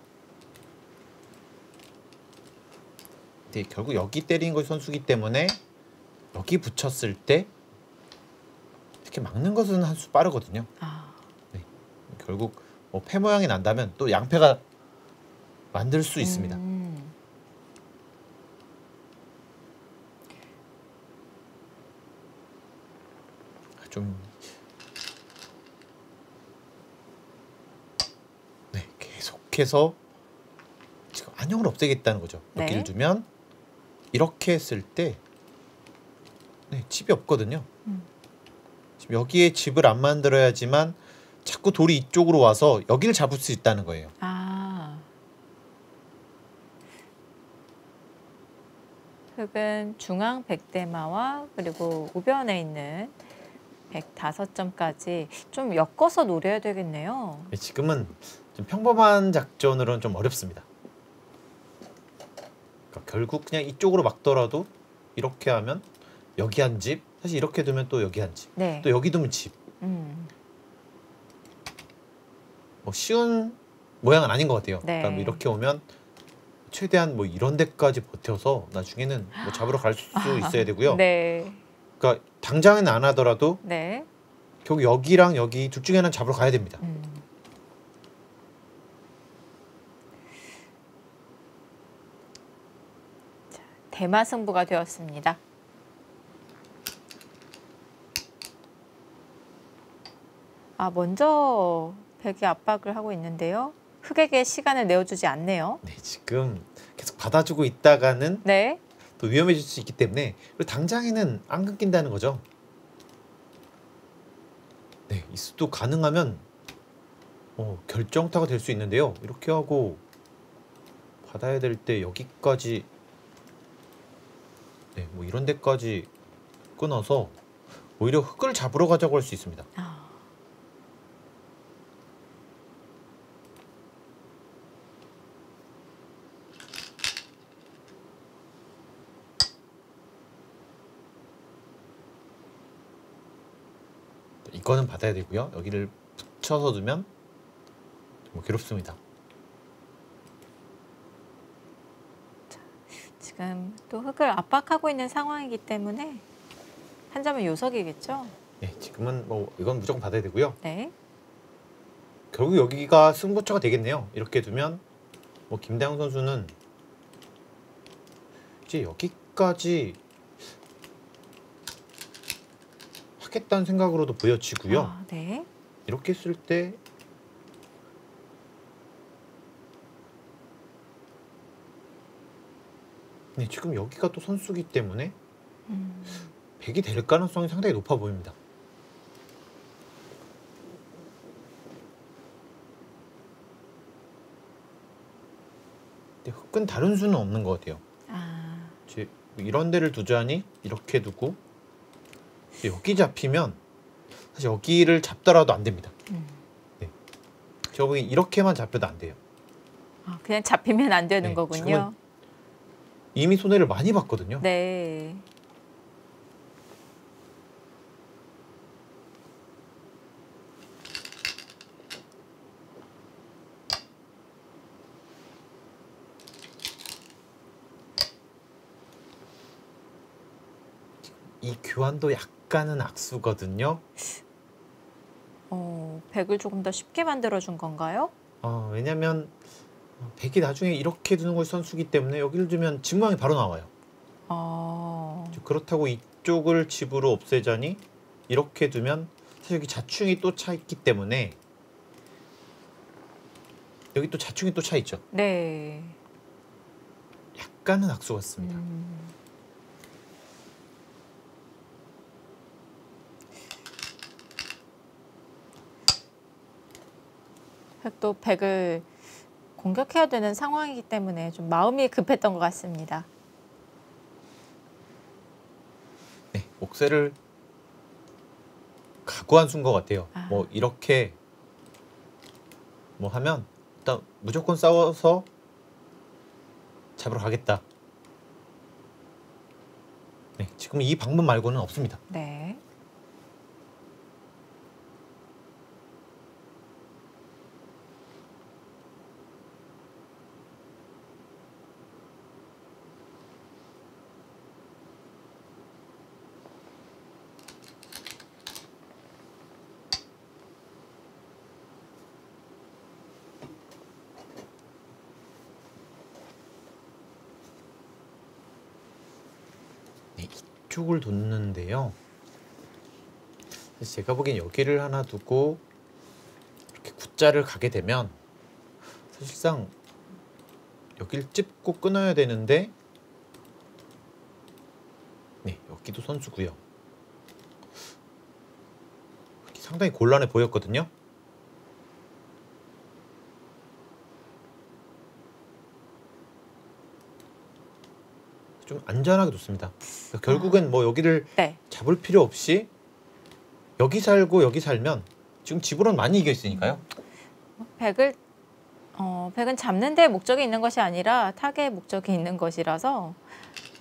네, 결국 여기 때린 것이 선수기 때문에 여기 붙였을 때 이렇게 막는 것은 한 수 빠르거든요. 네, 결국 뭐 패 모양이 난다면 또 양패가 만들 수 있습니다. 좀 계속해서 지금 안형을 없애겠다는 거죠. 여기를 두면 이렇게 했을 때 집이 없거든요. 지금 여기에 집을 안 만들어야지만 자꾸 돌이 이쪽으로 와서 여기를 잡을 수 있다는 거예요. 아. 흙은 중앙 백대마와 그리고 우변에 있는 105점까지 좀 엮어서 노려야 되겠네요. 지금은 좀 평범한 작전으로는 좀 어렵습니다. 그러니까 결국 그냥 이쪽으로 막더라도 이렇게 하면 여기 한 집, 사실 이렇게 두면 또 여기 한 집, 네. 또 여기 두면 집. 뭐 쉬운 모양은 아닌 것 같아요. 네. 그러니까 이렇게 오면 최대한 뭐 이런 데까지 버텨서 나중에는 뭐 잡으러 갈 수 있어야 되고요. 네. 그러니까 당장은 안 하더라도 네. 결국 여기랑 여기 둘 중에 하나는 잡으러 가야 됩니다. 자, 대마 승부가 되었습니다. 아, 먼저 백이 압박을 하고 있는데요. 흑에게 시간을 내어주지 않네요. 네, 지금 계속 받아주고 있다가는 네. 또 위험해질 수 있기 때문에 그리고 당장에는 안 끊긴다는 거죠. 네, 이 수도 가능하면 결정타가 될 수 있는데요. 이렇게 하고 받아야 될 때 여기까지 네, 뭐 이런 데까지 끊어서 오히려 흙을 잡으러 가자고 할 수 있습니다. 아. 이거는 받아야 되고요. 여기를 붙여서 두면 뭐 괴롭습니다. 지금 또 흑을 압박하고 있는 상황이기 때문에 한 점은 요석이겠죠? 네, 지금은 뭐 이건 무조건 받아야 되고요. 네. 결국 여기가 승부처가 되겠네요. 이렇게 두면 뭐 김다영 선수는 이제 여기까지 하겠다는 생각으로도 보여지고요. 아, 네. 이렇게 했을 때 네, 지금 여기가 또 선수기 때문에 백이 될 가능성이 상당히 높아 보입니다. 근데 흑은 다른 수는 없는 것 같아요. 아, 이제 이런 데를 두자니 이렇게 두고 여기 잡히면 사실 여기를 잡더라도 안 됩니다. 네. 저기 이렇게만 잡혀도 안 돼요. 아, 그냥 잡히면 안 되는 네, 거군요. 지금은 이미 손해를 많이 봤거든요. 네. 이 교환도 약간은 악수거든요. 백을 조금 더 쉽게 만들어준 건가요? 왜냐면 백이 나중에 이렇게 두는 것이 선수기 때문에 여기를 두면 집 모양이 바로 나와요. 그렇다고 이쪽을 집으로 없애자니 이렇게 두면 사실 여기 자충이 또 차 있기 때문에 여기 또 자충이 또 차 있죠. 네. 약간은 악수 같습니다. 또 백을 공격해야 되는 상황이기 때문에 좀 마음이 급했던 것 같습니다. 네, 옥새를 각오한 수인 것 같아요. 뭐 이렇게 뭐 하면 일단 무조건 싸워서 잡으러 가겠다. 네, 지금 이 방법 말고는 없습니다. 네. 네, 이쪽을 뒀는데요. 제가 보기엔 여기를 하나 두고 이렇게 X자를 가게 되면 사실상 여기를 찝고 끊어야 되는데 네, 여기도 선수고요. 상당히 곤란해 보였거든요. 좀 안전하게 뒀습니다. 그러니까 결국엔 뭐 여기를 네. 잡을 필요 없이 여기 살고 여기 살면 지금 집으로는 많이 이겨 있으니까요. 백을 백은 잡는 데 목적이 있는 것이 아니라 타겟 목적이 있는 것이라서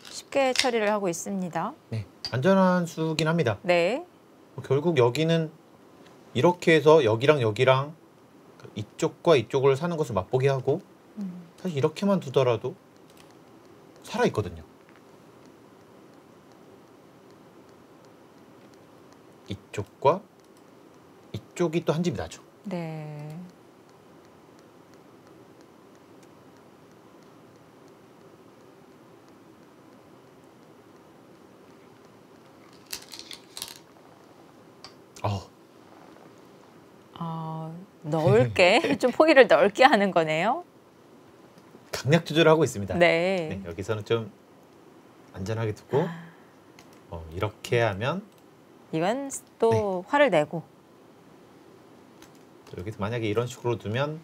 쉽게 처리를 하고 있습니다. 네, 안전한 수긴 합니다. 네. 결국 여기는 이렇게 해서 여기랑 여기랑 이쪽과 이쪽을 사는 것을 맛보게 하고 사실 이렇게만 두더라도 살아 있거든요. 이쪽과 이쪽이 또 한 집이 나죠. 네. 넓게 좀 포위를 넓게 하는 거네요. 강약 조절을 하고 있습니다. 네. 네, 여기서는 좀 안전하게 두고 이렇게 하면 이건 또 화를 내고. 또 여기서 만약에 이런 식으로 두면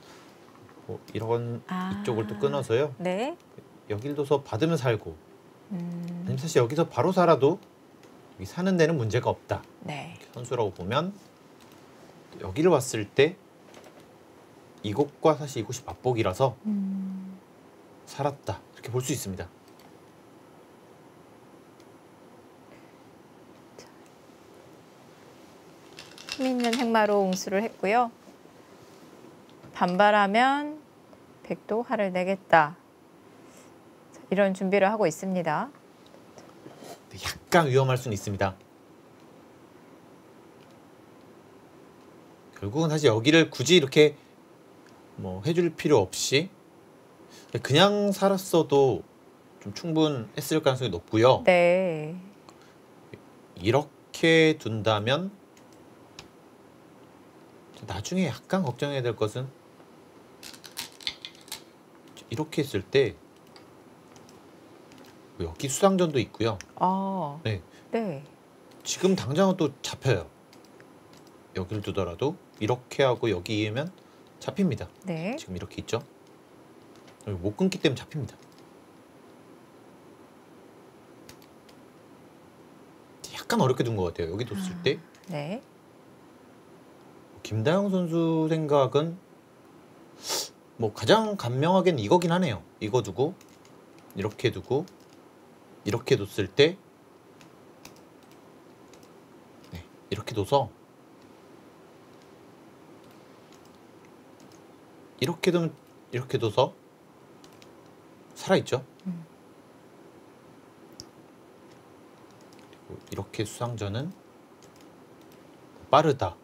뭐 이런 이쪽을 또 끊어서요. 네. 여기를 둬서 받으면 살고 아니면 사실 여기서 바로 살아도 여기 사는 데는 문제가 없다. 네. 이렇게 선수라고 보면 여기를 왔을 때 이곳과 사실 이곳이 맞보기라서 살았다 이렇게 볼 수 있습니다. 힘 있는 행마로 웅수를 했고요. 반발하면 백도 화를 내겠다. 이런 준비를 하고 있습니다. 약간 위험할 수는 있습니다. 결국은 사실 여기를 굳이 이렇게 뭐 해줄 필요 없이 그냥 살았어도 좀 충분했을 가능성이 높고요. 네. 이렇게 둔다면 나중에 약간 걱정해야 될 것은 이렇게 했을 때 여기 수상전도 있고요. 네. 네. 지금 당장은 또 잡혀요. 여기를 두더라도 이렇게 하고 여기 이으면 잡힙니다. 네. 지금 이렇게 있죠. 못 끊기 때문에 잡힙니다. 약간 어렵게 둔 것 같아요. 여기 뒀을 때. 네. 김다영 선수 생각은 뭐 가장 간명하게는 이거긴 하네요. 이거 두고 이렇게 두고 이렇게 뒀을 때 네, 이렇게 둬서 이렇게 두면 이렇게 둬서 살아있죠. 그리고 이렇게 수상전은 빠르다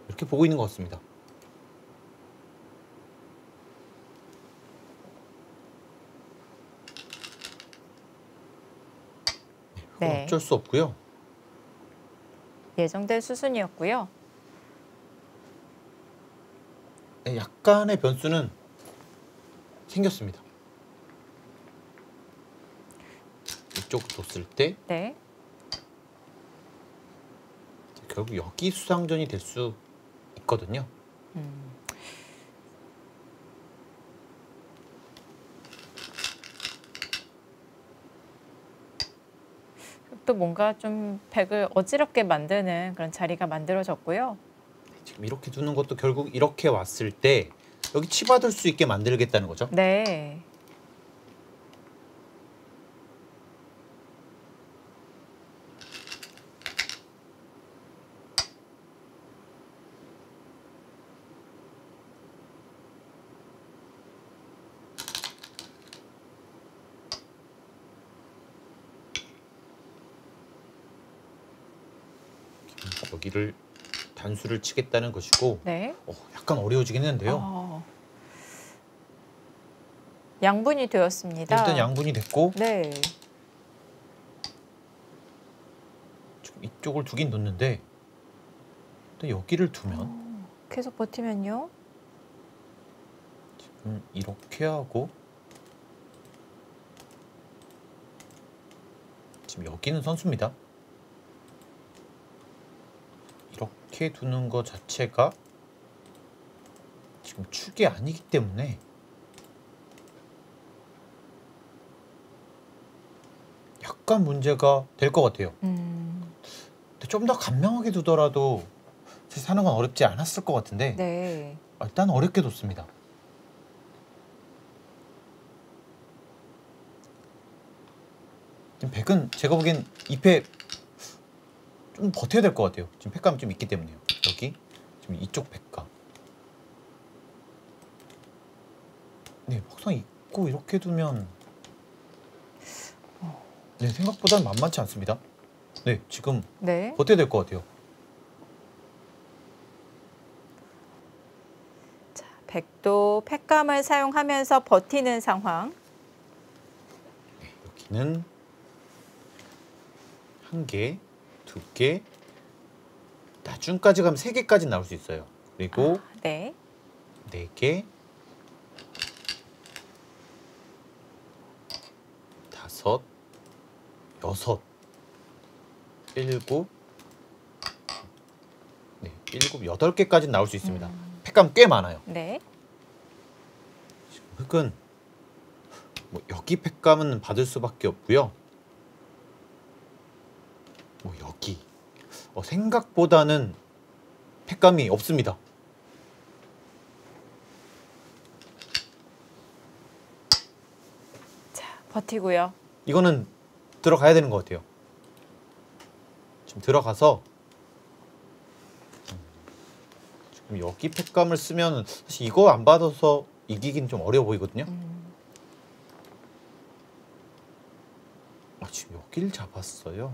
이렇게 보고 있는 것 같습니다. 네. 어쩔 수 없고요. 예정된 수순이었고요. 네, 약간의 변수는 생겼습니다. 이쪽 뒀을 때 네. 결국 여기 수상전이 될 수 있거든요. 또 뭔가 좀 백을 어지럽게 만드는 그런 자리가 만들어졌고요. 지금 이렇게 두는 것도 결국 이렇게 왔을 때 여기 치받을 수 있게 만들겠다는 거죠. 네. 여기를 단수를 치겠다는 것이고 네. 약간 어려워지긴 했는데요. 양분이 되었습니다. 일단 양분이 됐고 네. 지금 이쪽을 두긴 뒀는데 또 여기를 두면 계속 버티면요. 지금 이렇게 하고 지금 여기는 선수입니다. 이렇게 두는 거 자체가 지금 축이 아니기 때문에 약간 문제가 될 것 같아요. 근데 좀 더 간명하게 두더라도 사실 사는 건 어렵지 않았을 것 같은데 네. 일단 어렵게 뒀습니다. 지금 백은 제가 보기엔 2패 좀 버텨야 될 것 같아요. 지금 팩감이 좀 있기 때문에요. 여기 지금 이쪽 팩감. 네, 확성 있고 이렇게 두면 네, 생각보다는 만만치 않습니다. 네, 지금 네. 버텨야 될 것 같아요. 자, 백도 팩감을 사용하면서 버티는 상황. 네, 여기는 1개, 2개, 나중까지 가면 3개까지 나올 수 있어요. 그리고 네. 4개, 5, 6, 7, 네, 7, 8개까지 나올 수 있습니다. 팩감 꽤 많아요. 네. 흑은 뭐 여기 팩감은 받을 수밖에 없고요. 뭐 여기 생각보다는 팩감이 없습니다. 자, 버티고요. 이거는 들어가야 되는 것 같아요. 지금 들어가서 지금 여기 팩감을 쓰면 사실 이거 안 받아서 이기긴 좀 어려워 보이거든요. 지금 여기를 잡았어요.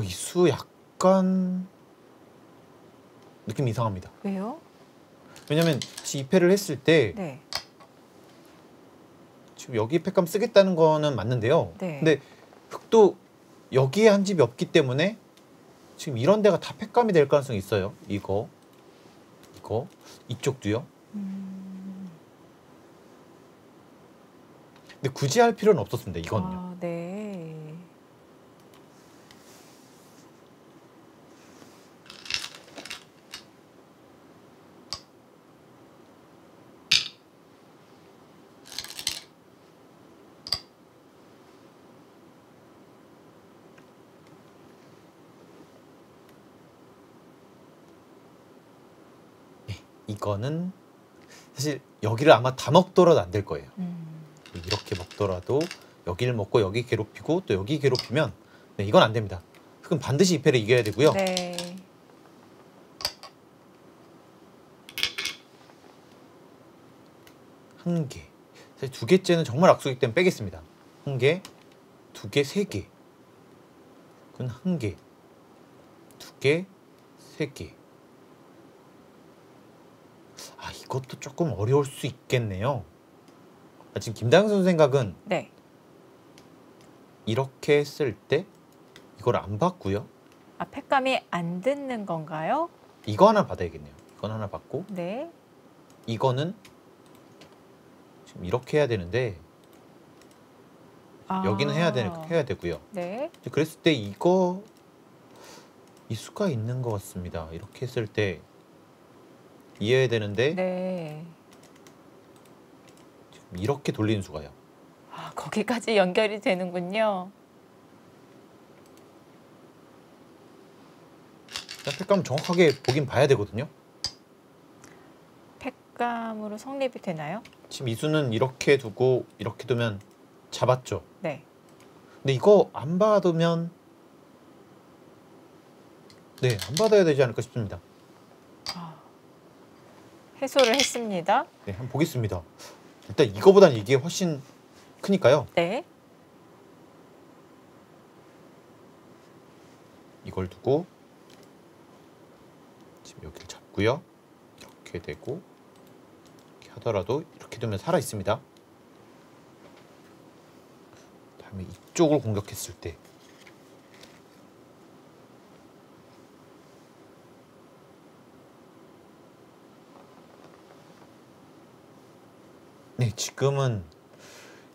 이 수 약간 느낌 이상합니다. 왜요? 왜냐면 2패를 했을 때 네. 지금 여기 팩감 쓰겠다는 거는 맞는데요. 네. 근데 흑도 여기에 한 집이 없기 때문에 지금 이런 데가 다 팩감이 될 가능성이 있어요. 이거, 이쪽도요. 근데 굳이 할 필요는 없었습니다. 이거는요. 네. 이거는 사실 여기를 아마 다 먹더라도 안 될 거예요. 이렇게 먹더라도 여기를 먹고 여기 괴롭히고 또 여기 괴롭히면 네, 이건 안 됩니다. 그럼 반드시 2패를 이겨야 되고요. 네. 한 개. 사실 2개째는 정말 악수기 때문에 빼겠습니다. 1개, 2개, 3개. 그건 1개, 2개, 3개. 이것도 조금 어려울 수 있겠네요. 지금 김다영 선수 생각은 네. 이렇게 했을 때 이걸 안 받고요. 팩감이 안 듣는 건가요? 이거 하나 받아야겠네요. 이건 하나 받고 네. 이거는 지금 이렇게 해야 되는데 여기는 해야 되고요. 네. 그랬을 때 이 수가 있는 것 같습니다. 이렇게 했을 때 이해해야 되는데 네. 지금 이렇게 돌리는 수가요. 거기까지 연결이 되는군요. 팩감 정확하게 보긴 봐야 되거든요. 팩감으로 성립이 되나요? 지금 이 수는 이렇게 두고 이렇게 두면 잡았죠. 네. 근데 이거 안 받으면 네, 안 받아야 되지 않을까 싶습니다. 해소를 했습니다. 네, 한번 보겠습니다. 일단 이거보단 이게 훨씬 크니까요. 네. 이걸 두고 지금 여기를 잡고요. 이렇게 되고 이렇게 하더라도 이렇게 두면 살아 있습니다. 다음에 이쪽을 공격했을 때 네, 지금은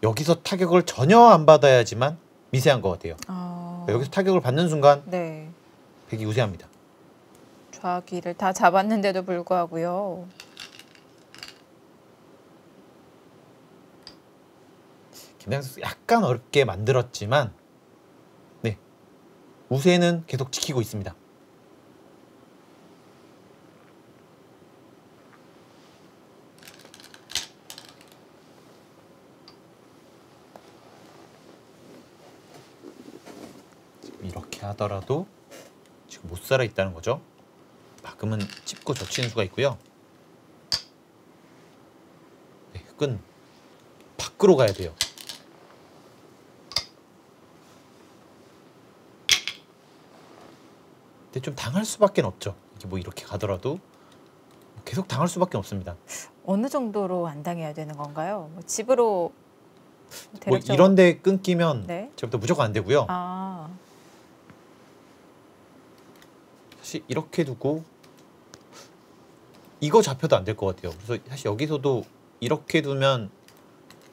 여기서 타격을 전혀 안 받아야지만 미세한 것 같아요. 그러니까 여기서 타격을 받는 순간 네. 백이 우세합니다. 좌기를 다 잡았는데도 불구하고요. 김다영 선수 약간 어렵게 만들었지만 네, 우세는 계속 지키고 있습니다. 지금 이렇게 하더라도 지금 못 살아 있다는 거죠. 막으면 짚고 젖히는 수가 있고요. 네, 끈 밖으로 가야 돼요. 근데 좀 당할 수밖에 없죠. 이게 뭐 이렇게 가더라도 계속 당할 수밖에 없습니다. 어느 정도로 안 당해야 되는 건가요? 뭐 집으로 뭐 대략적으로. 이런 데 끊기면 네. 지금부터 무조건 안 되고요. 아, 사실 이렇게 두고 이거 잡혀도 안 될 것 같아요. 그래서 사실 여기서도 이렇게 두면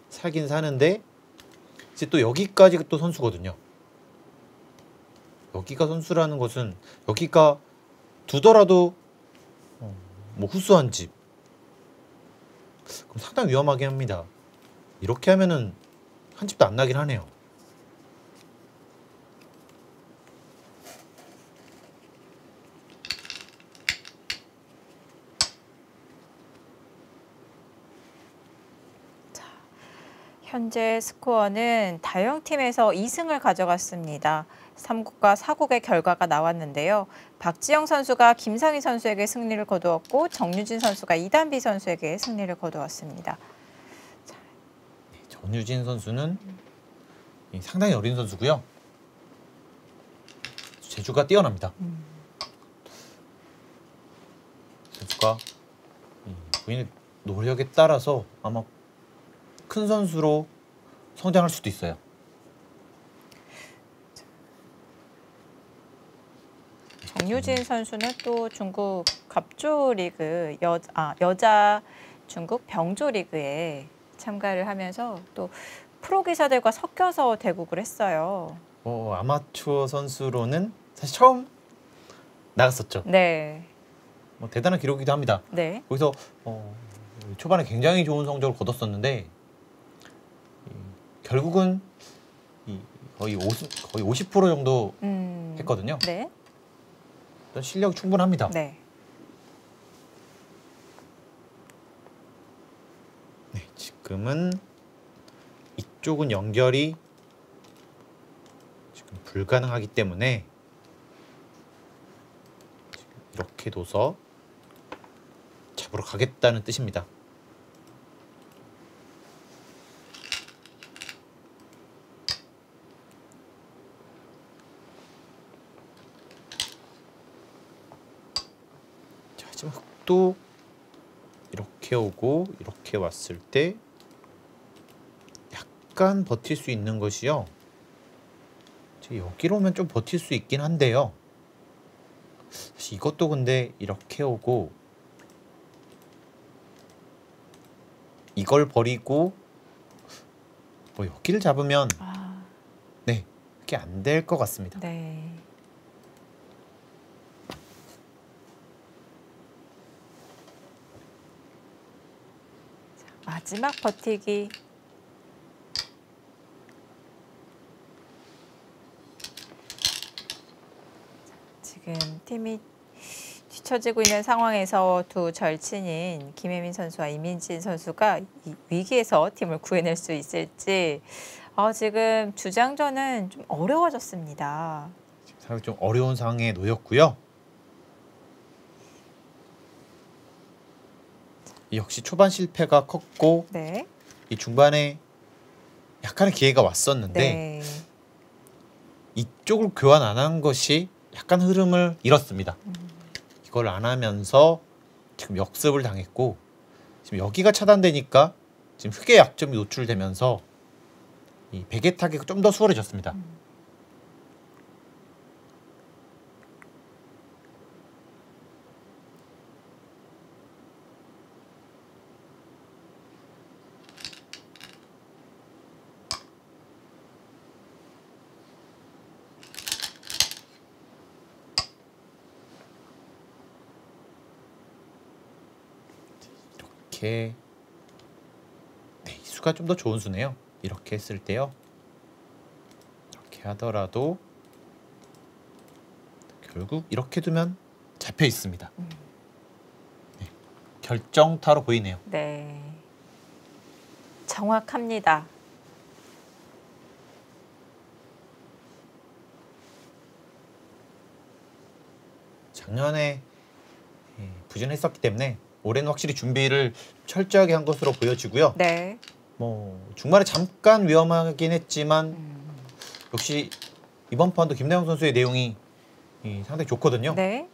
살긴 사는데 이제 또 여기까지 또 선수거든요. 여기가 선수라는 것은 여기가 두더라도 뭐 후수한 집 그럼 상당히 위험하게 합니다. 이렇게 하면은 한 집도 안 나긴 하네요. 현재 스코어는 다영팀에서 2승을 가져갔습니다. 3국과 4국의 결과가 나왔는데요. 박지영 선수가 김상희 선수에게 승리를 거두었고 정유진 선수가 이단비 선수에게 승리를 거두었습니다. 전유진 선수는 상당히 어린 선수고요. 재주가 뛰어납니다. 선수가 본인의 노력에 따라서 아마 큰 선수로 성장할 수도 있어요. 정유진 선수는 또 중국 갑조 리그 여자 중국 병조 리그에 참가를 하면서 또 프로 기사들과 섞여서 대국을 했어요. 아마추어 선수로는 사실 처음 나갔었죠. 네. 뭐 대단한 기록이기도 합니다. 네. 거기서 초반에 굉장히 좋은 성적을 거뒀었는데 결국은 거의 50% 정도 했거든요. 네. 실력이 충분합니다. 네. 네, 지금은 이쪽은 연결이 지금 불가능하기 때문에 지금 이렇게 둬서 잡으러 가겠다는 뜻입니다. 자, 지금 흑도 이렇게 오고 이렇게 왔을 때 약간 버틸 수 있는 것이요. 여기로 오면 좀 버틸 수 있긴 한데요. 사실 이것도 근데 이렇게 오고 이걸 버리고 뭐 여기를 잡으면 네, 그게 안 될 것 같습니다. 네. 자, 마지막 버티기. 지금 팀이 뒤처지고 있는 상황에서 두 절친인 김혜민 선수와 이민진 선수가 이 위기에서 팀을 구해낼 수 있을지 지금 주장전은 좀 어려워졌습니다. 사실 좀 어려운 상황에 놓였고요. 역시 초반 실패가 컸고 네. 이 중반에 약간의 기회가 왔었는데 네. 이쪽을 교환 안 한 것이 약간 흐름을 잃었습니다. 이걸 안 하면서 지금 역습을 당했고 지금 여기가 차단되니까 지금 흑의 약점이 노출되면서 이 백의 타격이 좀 더 수월해졌습니다. 이렇게 네, 이 수가 좀 더 좋은 수네요. 이렇게 했을 때요. 이렇게 하더라도 결국 이렇게 두면 잡혀 있습니다. 네, 결정타로 보이네요. 네. 정확합니다. 작년에 부진했었기 때문에 올해는 확실히 준비를 철저하게 한 것으로 보여지고요. 네. 뭐 중반에 잠깐 위험하긴 했지만 역시 이번 판도 김다영 선수의 내용이 상당히 좋거든요. 네.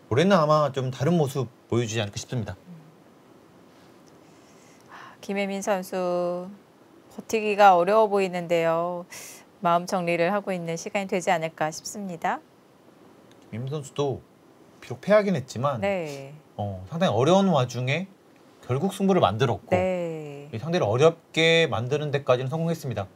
올해는 아마 좀 다른 모습 보여주지 않을까 싶습니다. 김혜민 선수 버티기가 어려워 보이는데요. 마음 정리를 하고 있는 시간이 되지 않을까 싶습니다. 김혜민 선수도 비록 패하긴 했지만 네. 상당히 어려운 와중에 결국 승부를 만들었고 네. 이 상대를 어렵게 만드는 데까지는 성공했습니다.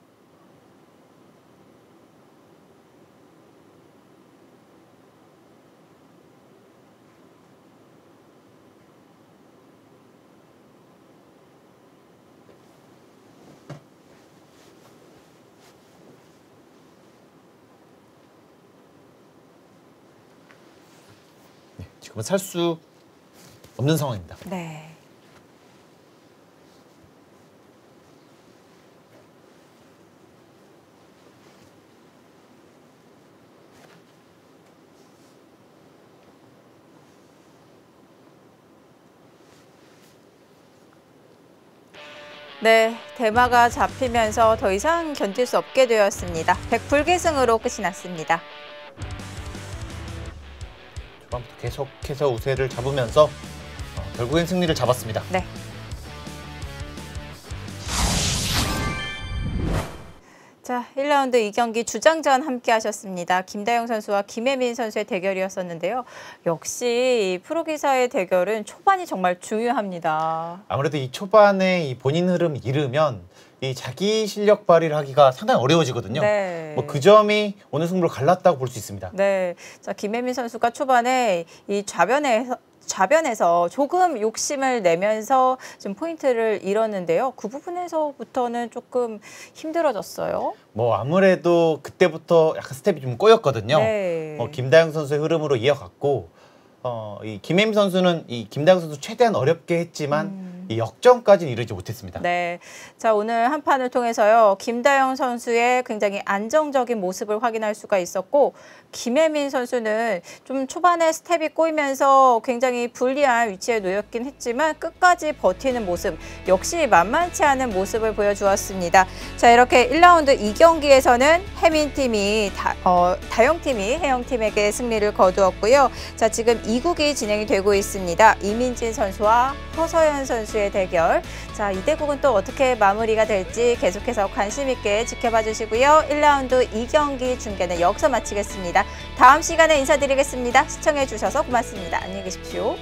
네, 지금은 살 수 없는 상황입니다. 네. 네, 대마가 잡히면서 더 이상 견딜 수 없게 되었습니다. 100불계승으로 끝이 났습니다. 초반부터 계속해서 우세를 잡으면서 결국엔 승리를 잡았습니다. 네. 자, 1라운드 2경기 주장전 함께 하셨습니다. 김다영 선수와 김혜민 선수의 대결이었었는데요. 역시 이 프로기사의 대결은 초반이 정말 중요합니다. 아무래도 이 초반에 이 본인 흐름 잃으면 이 자기 실력 발휘를 하기가 상당히 어려워지거든요. 네. 뭐 그 점이 오늘 승부를 갈랐다고 볼 수 있습니다. 네. 자, 김혜민 선수가 초반에 이 좌변에서 조금 욕심을 내면서 좀 포인트를 잃었는데요. 그 부분에서부터는 조금 힘들어졌어요. 뭐 아무래도 그때부터 약간 스텝이 좀 꼬였거든요. 네. 김다영 선수의 흐름으로 이어갔고 이 김혜민 선수는 이 김다영 선수 최대한 어렵게 했지만 이 역전까지는 이르지 못했습니다. 네. 자, 오늘 한 판을 통해서요. 김다영 선수의 굉장히 안정적인 모습을 확인할 수가 있었고 김혜민 선수는 좀 초반에 스텝이 꼬이면서 굉장히 불리한 위치에 놓였긴 했지만 끝까지 버티는 모습 역시 만만치 않은 모습을 보여주었습니다. 자, 이렇게 1라운드 2경기에서는 혜민팀이 다영팀이 혜영팀에게 승리를 거두었고요. 자, 지금 2국이 진행이 되고 있습니다. 이민진 선수와 허서연 선수의 대결. 자, 이 대국은 또 어떻게 마무리가 될지 계속해서 관심 있게 지켜봐 주시고요. 1라운드 2경기 중계는 여기서 마치겠습니다. 다음 시간에 인사드리겠습니다. 시청해 주셔서 고맙습니다. 안녕히 계십시오.